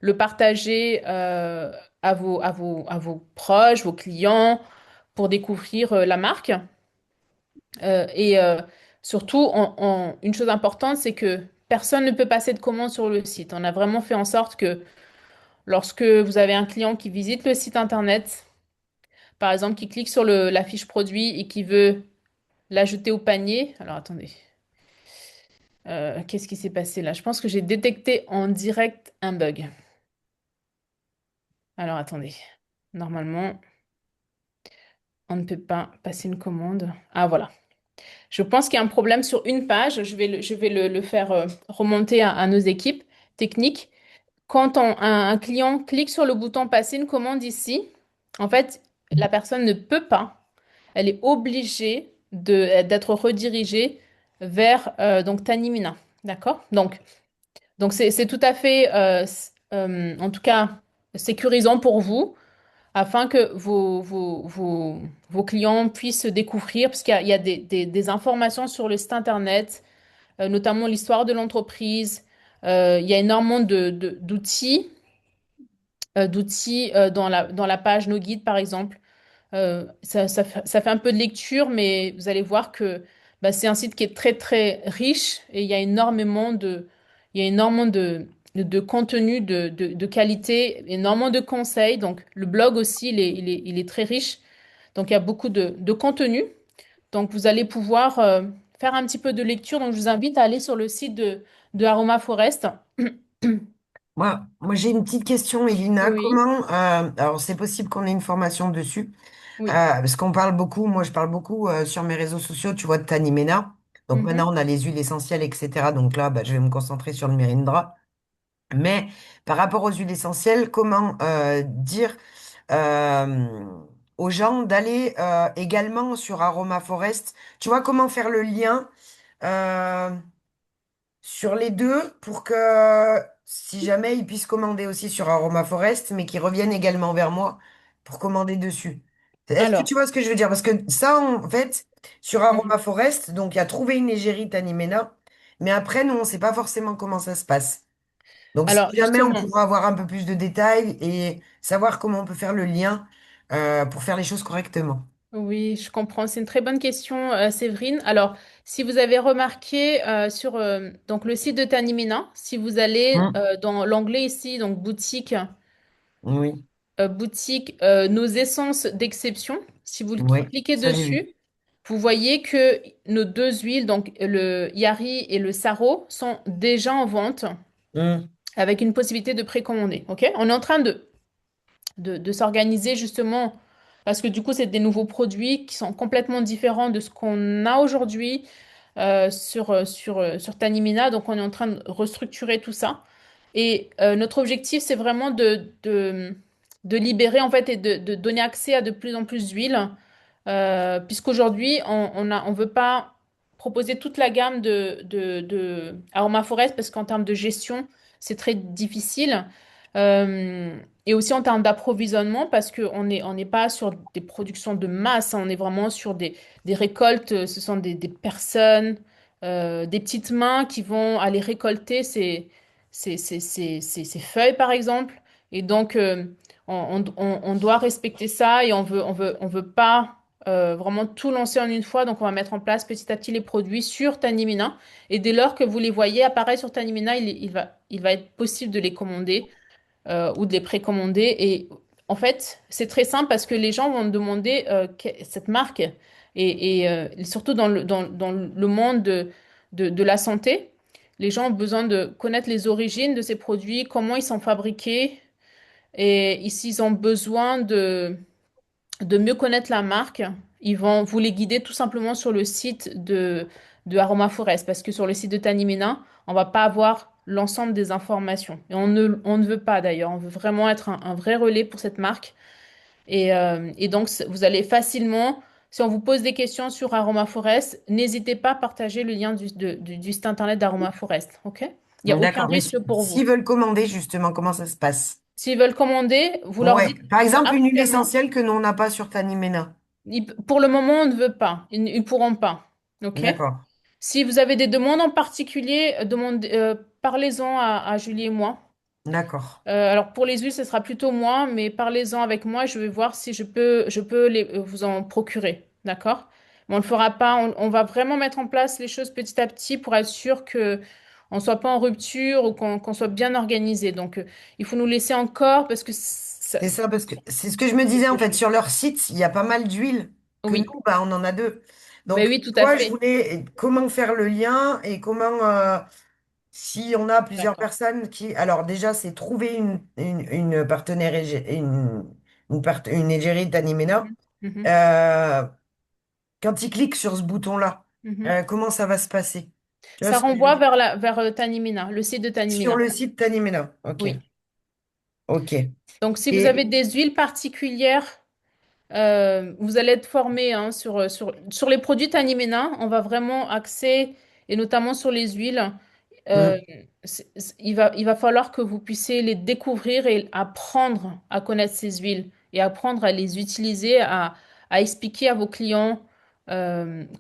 le partager à vos proches, vos clients, pour découvrir la marque. Et surtout, une chose importante, c'est que personne ne peut passer de commande sur le site. On a vraiment fait en sorte que lorsque vous avez un client qui visite le site internet, par exemple, qui clique sur la fiche produit et qui veut l'ajouter au panier, alors attendez, qu'est-ce qui s'est passé là? Je pense que j'ai détecté en direct un bug. Alors attendez, normalement, on ne peut pas passer une commande. Ah voilà. Je pense qu'il y a un problème sur une page. Je vais le faire remonter à nos équipes techniques. Quand un client clique sur le bouton passer une commande ici, en fait, la personne ne peut pas. Elle est obligée d'être redirigée vers donc Tanimina. D'accord? Donc c'est tout à fait, en tout cas, sécurisant pour vous afin que vos clients puissent découvrir, parce qu'il y a des informations sur le site internet, notamment l'histoire de l'entreprise. Il y a énormément d'outils dans la page Nos Guides, par exemple. Ça fait un peu de lecture, mais vous allez voir que bah, c'est un site qui est très, très riche et il y a énormément de contenu de qualité, énormément de conseils. Donc, le blog aussi, il est très riche. Donc, il y a beaucoup de contenu. Donc, vous allez pouvoir faire un petit peu de lecture. Donc, je vous invite à aller sur le site de Aroma Forest. Moi j'ai une petite question, Elina. Oui, Comment, alors c'est possible qu'on ait une formation dessus, oui. parce qu'on parle beaucoup, moi je parle beaucoup sur mes réseaux sociaux, tu vois, de Tanimena. Donc Mhm. maintenant on a les huiles essentielles, etc. Donc là, bah, je vais me concentrer sur le Mirindra. Mais par rapport aux huiles essentielles, comment dire euh, aux gens d'aller également sur Aroma Forest? Tu vois, comment faire le lien? euh, sur les deux pour que si jamais ils puissent commander aussi sur Aroma Forest, mais qu'ils reviennent également vers moi pour commander dessus. Est-ce que tu Alors, vois ce que je veux dire? Parce que ça, en fait, sur mhm. Aroma Forest, donc il y a trouvé une égérie Tanimena, mais après, nous, on ne sait pas forcément comment ça se passe. Donc, si Alors, jamais on justement, pourra avoir un peu plus de détails et savoir comment on peut faire le lien pour faire les choses correctement. oui, je comprends. C'est une très bonne question, Séverine. Alors, si vous avez remarqué sur donc le site de Tanimina, si vous allez Hmm. dans l'onglet ici, donc boutique, Oui, boutique nos essences d'exception, si vous oui, cliquez ça j'ai vu. dessus, vous voyez que nos deux huiles, donc le Yari et le Saro, sont déjà en vente Hmm. avec une possibilité de précommander. Ok? On est en train de s'organiser justement parce que du coup, c'est des nouveaux produits qui sont complètement différents de ce qu'on a aujourd'hui sur Tanimina. Donc, on est en train de restructurer tout ça. Et notre objectif, c'est vraiment de libérer en fait et de donner accès à de plus en plus d'huiles. Puisqu'aujourd'hui, on veut pas proposer toute la gamme de Aroma Forest parce qu'en termes de gestion, c'est très difficile. Et aussi en termes d'approvisionnement, parce qu'on n'est pas sur des productions de masse, hein, on est vraiment sur des récoltes. Ce sont des personnes, des petites mains qui vont aller récolter ces feuilles, par exemple. Et donc, on doit respecter ça et on veut pas vraiment tout lancer en une fois. Donc, on va mettre en place petit à petit les produits sur Tanimina. Et dès lors que vous les voyez apparaître sur Tanimina, il va être possible de les commander ou de les précommander. Et en fait, c'est très simple parce que les gens vont demander cette marque et surtout dans le monde de la santé, les gens ont besoin de connaître les origines de ces produits, comment ils sont fabriqués et ici, ils ont besoin de mieux connaître la marque, ils vont vous les guider tout simplement sur le site de Aroma Forest parce que sur le site de Tanimena, on va pas avoir l'ensemble des informations. Et on ne veut pas d'ailleurs, on veut vraiment être un vrai relais pour cette marque. Et donc, vous allez facilement, si on vous pose des questions sur Aroma Forest, n'hésitez pas à partager le lien du site internet d'Aroma Forest. OK? Il n'y a aucun D'accord. Mais risque pour vous. s'ils veulent commander, justement, comment ça se passe? S'ils veulent commander, vous leur Ouais. dites Par exemple, une huile absolument. essentielle que nous, on n'a pas sur Tanimena. Pour le moment, on ne veut pas. Ils pourront pas. OK? D'accord. Si vous avez des demandes en particulier, parlez-en à Julie et moi. D'accord. Alors pour les huiles, ce sera plutôt moi, mais parlez-en avec moi. Je vais voir si je peux vous en procurer. D'accord? Mais on ne le fera pas. On va vraiment mettre en place les choses petit à petit pour être sûr que on soit pas en rupture ou qu'on soit bien organisé. Donc il faut nous laisser encore parce que C'est ça, parce que c'est ce que je me disais, en fait, sur leur site, il y a pas mal d'huiles que oui, nous, bah, on en a deux. ben Donc, oui, tout à toi, je fait. voulais comment faire le lien et comment, si on a plusieurs D'accord. personnes qui... Alors déjà, c'est trouver une partenaire, une égérie d'Animena. Mhm. Mhm. Euh, Quand ils cliquent sur ce bouton-là, Mhm. comment ça va se passer? Tu vois Ça ce que je veux renvoie dire? vers Tanimina, le site de Sur Tanimina. le site d'Animena. OK. Oui. OK. Donc, si vous avez Et des huiles particulières, vous allez être formé hein, sur les produits Tanimina. On va vraiment axer, et notamment sur les huiles. euh, hmm, il va falloir que vous puissiez les découvrir et apprendre à connaître ces huiles et apprendre à les utiliser, à expliquer à vos clients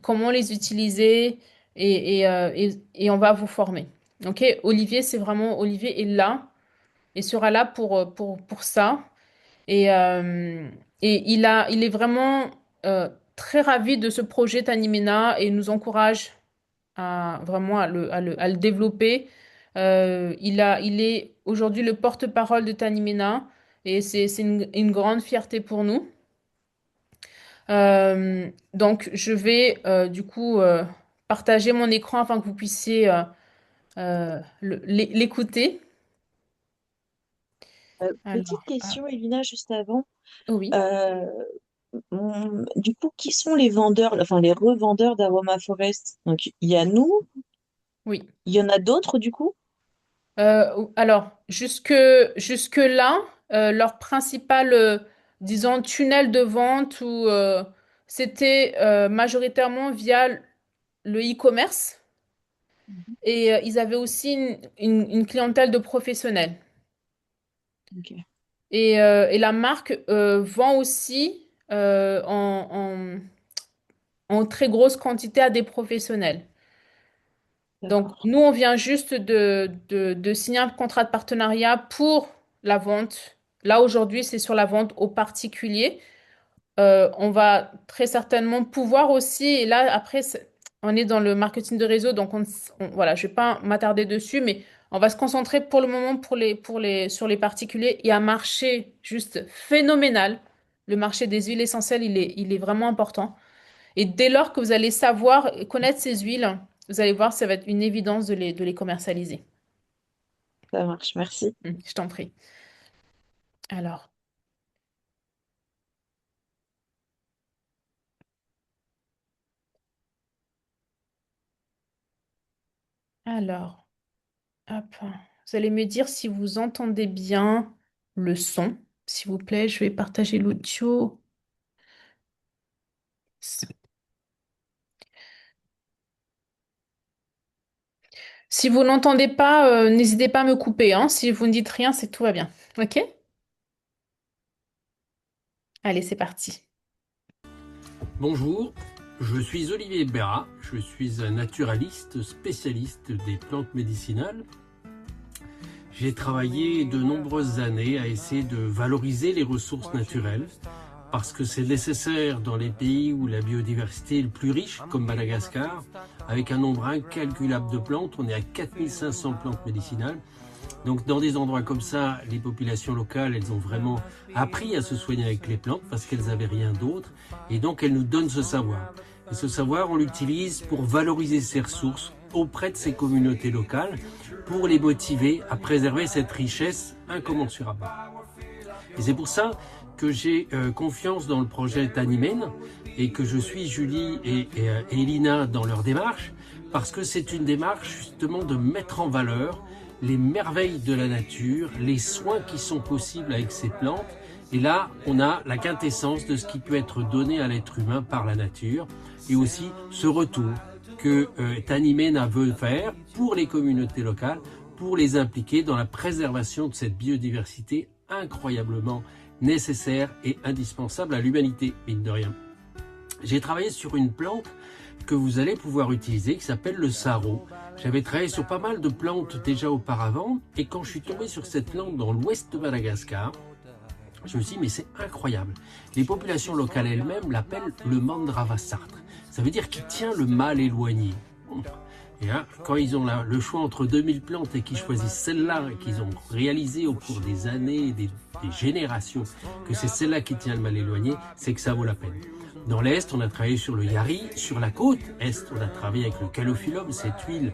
comment les utiliser et on va vous former. Ok, Olivier, c'est vraiment, Olivier est là et sera là pour ça. Et, euh, et il est vraiment très ravi de ce projet Tanimena et nous encourage à vraiment à le développer. Il est aujourd'hui le porte-parole de Tanimena et c'est une grande fierté pour nous. Donc, je vais du coup partager mon écran afin que vous puissiez l'écouter. Petite Alors, question, Elina, juste avant. oui, Euh, du coup, qui sont les vendeurs, enfin les revendeurs d'Aroma Forest? Donc, il y a nous, oui. il y en a d'autres, du coup? Alors, jusque-là, leur principal, disons, tunnel de vente c'était majoritairement via le e-commerce Mhm. et ils avaient aussi une clientèle de professionnels. Ok. Et la marque vend aussi en très grosse quantité à des professionnels. Donc, D'accord. nous, on vient juste de signer un contrat de partenariat pour la vente. Là, aujourd'hui, c'est sur la vente aux particuliers. On va très certainement pouvoir aussi, et là, après, on est dans le marketing de réseau, donc voilà, je vais pas m'attarder dessus, mais on va se concentrer pour le moment sur les particuliers. Il y a un marché juste phénoménal. Le marché des huiles essentielles, il est vraiment important. Et dès lors que vous allez savoir et connaître ces huiles, vous allez voir, ça va être une évidence de les commercialiser. Ça marche, merci. Je t'en prie. Alors, alors, hop. Vous allez me dire si vous entendez bien le son. S'il vous plaît, je vais partager l'audio. Si vous n'entendez pas, n'hésitez pas à me couper, hein. Si vous ne dites rien, c'est tout va bien. OK? Allez, c'est parti. Bonjour, je suis Olivier Bérat, je suis un naturaliste spécialiste des plantes médicinales. J'ai travaillé de nombreuses années à essayer de valoriser les ressources naturelles parce que c'est nécessaire dans les pays où la biodiversité est le plus riche, comme Madagascar, avec un nombre incalculable de plantes. On est à 4500 plantes médicinales. Donc dans des endroits comme ça, les populations locales, elles ont vraiment appris à se soigner avec les plantes parce qu'elles n'avaient rien d'autre. Et donc elles nous donnent ce savoir. Et ce savoir, on l'utilise pour valoriser ces ressources auprès de ces communautés locales, pour les motiver à préserver cette richesse incommensurable. Et c'est pour ça que j'ai confiance dans le projet Tanimène et que je suis Julie et Elina dans leur démarche, parce que c'est une démarche justement de mettre en valeur les merveilles de la nature, les soins qui sont possibles avec ces plantes. Et là, on a la quintessence de ce qui peut être donné à l'être humain par la nature, et aussi ce retour que Tanimène veut faire pour les communautés locales, pour les impliquer dans la préservation de cette biodiversité incroyablement nécessaire et indispensable à l'humanité, mine de rien. J'ai travaillé sur une plante que vous allez pouvoir utiliser qui s'appelle le sarro. J'avais travaillé sur pas mal de plantes déjà auparavant et quand je suis tombé sur cette plante dans l'ouest de Madagascar, je me suis dit mais c'est incroyable. Les populations locales elles-mêmes l'appellent le mandrava sartre. Ça veut dire qu'il tient le mal éloigné. Et là, quand ils ont le choix entre 2000 plantes et qu'ils choisissent celle-là, et qu'ils ont réalisé au cours des années, des générations, que c'est celle-là qui tient le mal éloigné, c'est que ça vaut la peine. Dans l'Est, on a travaillé sur le yari. Sur la côte Est, on a travaillé avec le calophyllum, cette huile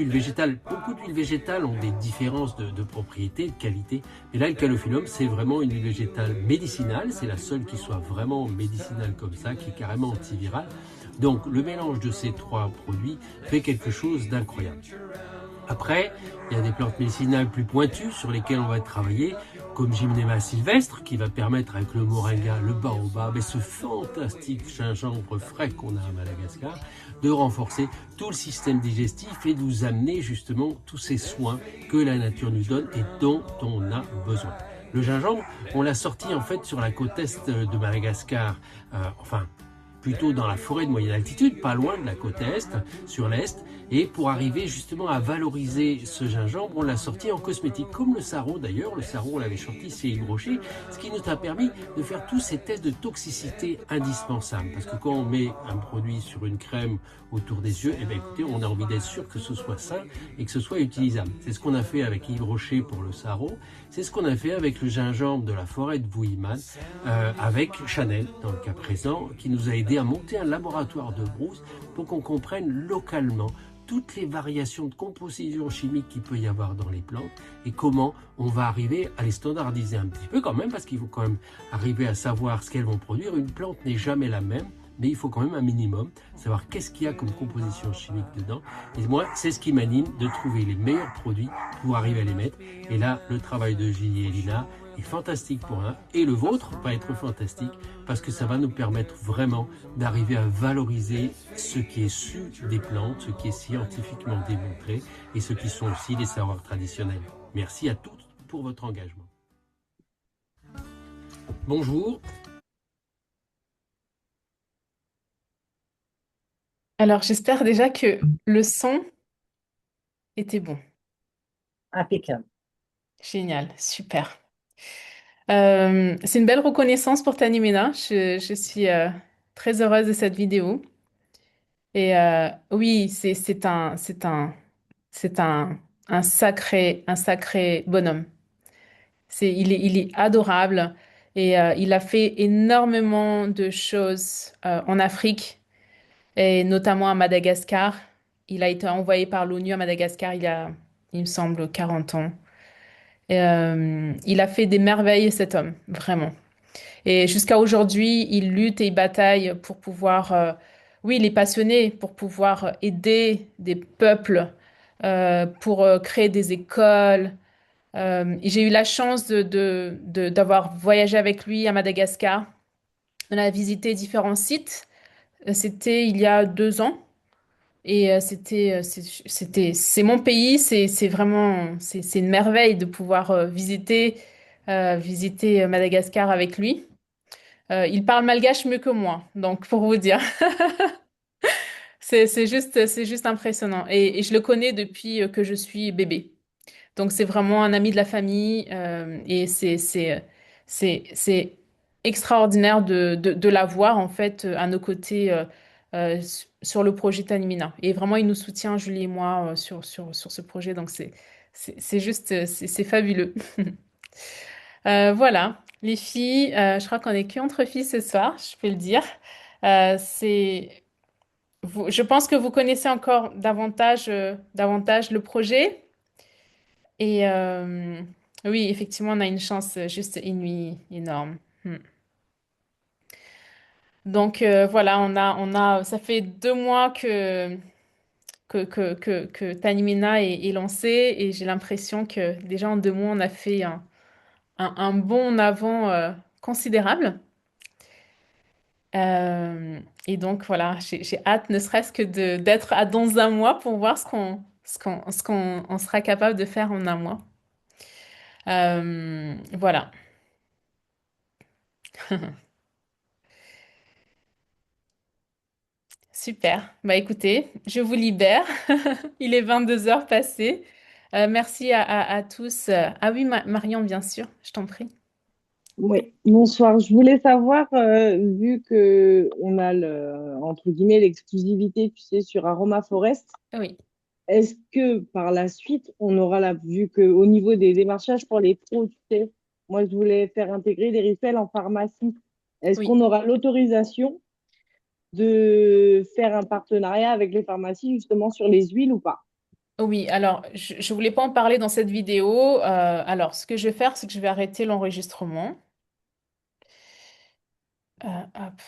végétale. Beaucoup d'huiles végétales ont des différences de propriété, de qualité. Mais là, le calophyllum, c'est vraiment une huile végétale médicinale. C'est la seule qui soit vraiment médicinale comme ça, qui est carrément antivirale. Donc, le mélange de ces trois produits fait quelque chose d'incroyable. Après, il y a des plantes médicinales plus pointues sur lesquelles on va travailler, comme Gymnema sylvestre, qui va permettre avec le moringa, le baobab et ce fantastique gingembre frais qu'on a à Madagascar, de renforcer tout le système digestif et de nous amener justement tous ces soins que la nature nous donne et dont on a besoin. Le gingembre, on l'a sorti en fait sur la côte est de Madagascar, plutôt dans la forêt de moyenne altitude, pas loin de la côte est, sur l'est. Et pour arriver justement à valoriser ce gingembre, on l'a sorti en cosmétique, comme le sarro d'ailleurs. Le sarro, on l'avait sorti chez Yves Rocher, ce qui nous a permis de faire tous ces tests de toxicité indispensables. Parce que quand on met un produit sur une crème autour des yeux, eh bien écoutez, on a envie d'être sûr que ce soit sain et que ce soit utilisable. C'est ce qu'on a fait avec Yves Rocher pour le sarro. C'est ce qu'on a fait avec le gingembre de la forêt de Vuillermann, avec Chanel, dans le cas présent, qui nous a aidé à monter un laboratoire de brousse pour qu'on comprenne localement toutes les variations de composition chimique qu'il peut y avoir dans les plantes et comment on va arriver à les standardiser un petit peu quand même, parce qu'il faut quand même arriver à savoir ce qu'elles vont produire. Une plante n'est jamais la même, mais il faut quand même un minimum savoir qu'est-ce qu'il y a comme composition chimique dedans. Et moi, c'est ce qui m'anime, de trouver les meilleurs produits pour arriver à les mettre. Et là, le travail de Julie et Lina est fantastique pour un, et le vôtre va être fantastique parce que ça va nous permettre vraiment d'arriver à valoriser ce qui est su des plantes, ce qui est scientifiquement démontré et ce qui sont aussi les savoirs traditionnels. Merci à toutes pour votre engagement. Bonjour. Alors, j'espère déjà que le son était bon. Impeccable. Génial, super. C'est une belle reconnaissance pour Tanimena. Je suis très heureuse de cette vidéo. Et oui, c'est un sacré bonhomme. Il est adorable et il a fait énormément de choses en Afrique et notamment à Madagascar. Il a été envoyé par l'ONU à Madagascar il me semble, 40 ans. Et, il a fait des merveilles, cet homme, vraiment. Et jusqu'à aujourd'hui, il lutte et il bataille pour pouvoir, oui, il est passionné pour pouvoir aider des peuples, pour créer des écoles. Et j'ai eu la chance d'avoir voyagé avec lui à Madagascar. On a visité différents sites. C'était il y a 2 ans. Et c'est mon pays. C'est vraiment, c'est une merveille de pouvoir visiter Madagascar avec lui. Il parle malgache mieux que moi, donc pour vous dire, c'est juste impressionnant. Et je le connais depuis que je suis bébé. Donc c'est vraiment un ami de la famille et c'est extraordinaire de l'avoir en fait à nos côtés sur le projet Tanimina. Et vraiment, il nous soutient, Julie et moi, sur ce projet. Donc c'est juste, c'est fabuleux. Voilà, les filles, je crois qu'on est qu'entre filles ce soir, je peux le dire. Je pense que vous connaissez encore davantage le projet. Et oui, effectivement, on a une chance juste inouïe, énorme. Hmm. Donc voilà, ça fait 2 mois que Tanimina est lancé et j'ai l'impression que déjà en 2 mois, on a fait un bond en avant considérable. Et donc voilà, j'ai hâte, ne serait-ce que d'être à dans un mois pour voir ce qu'on on sera capable de faire en un mois. Voilà. Super. Bah écoutez, je vous libère. Il est 22 heures passées. Merci à tous. Ah oui, Marion, bien sûr, je t'en prie. Oui, bonsoir. Je voulais savoir, vu que on a entre guillemets l'exclusivité, tu sais, sur Aroma Forest, Oui, est-ce que par la suite, on aura vu que au niveau des démarchages pour les pros, tu sais, moi je voulais faire intégrer des rituels en pharmacie. Est-ce oui, qu'on aura l'autorisation de faire un partenariat avec les pharmacies justement sur les huiles ou pas? oui. Alors, je voulais pas en parler dans cette vidéo. Alors, ce que je vais faire, c'est que je vais arrêter l'enregistrement. Hop.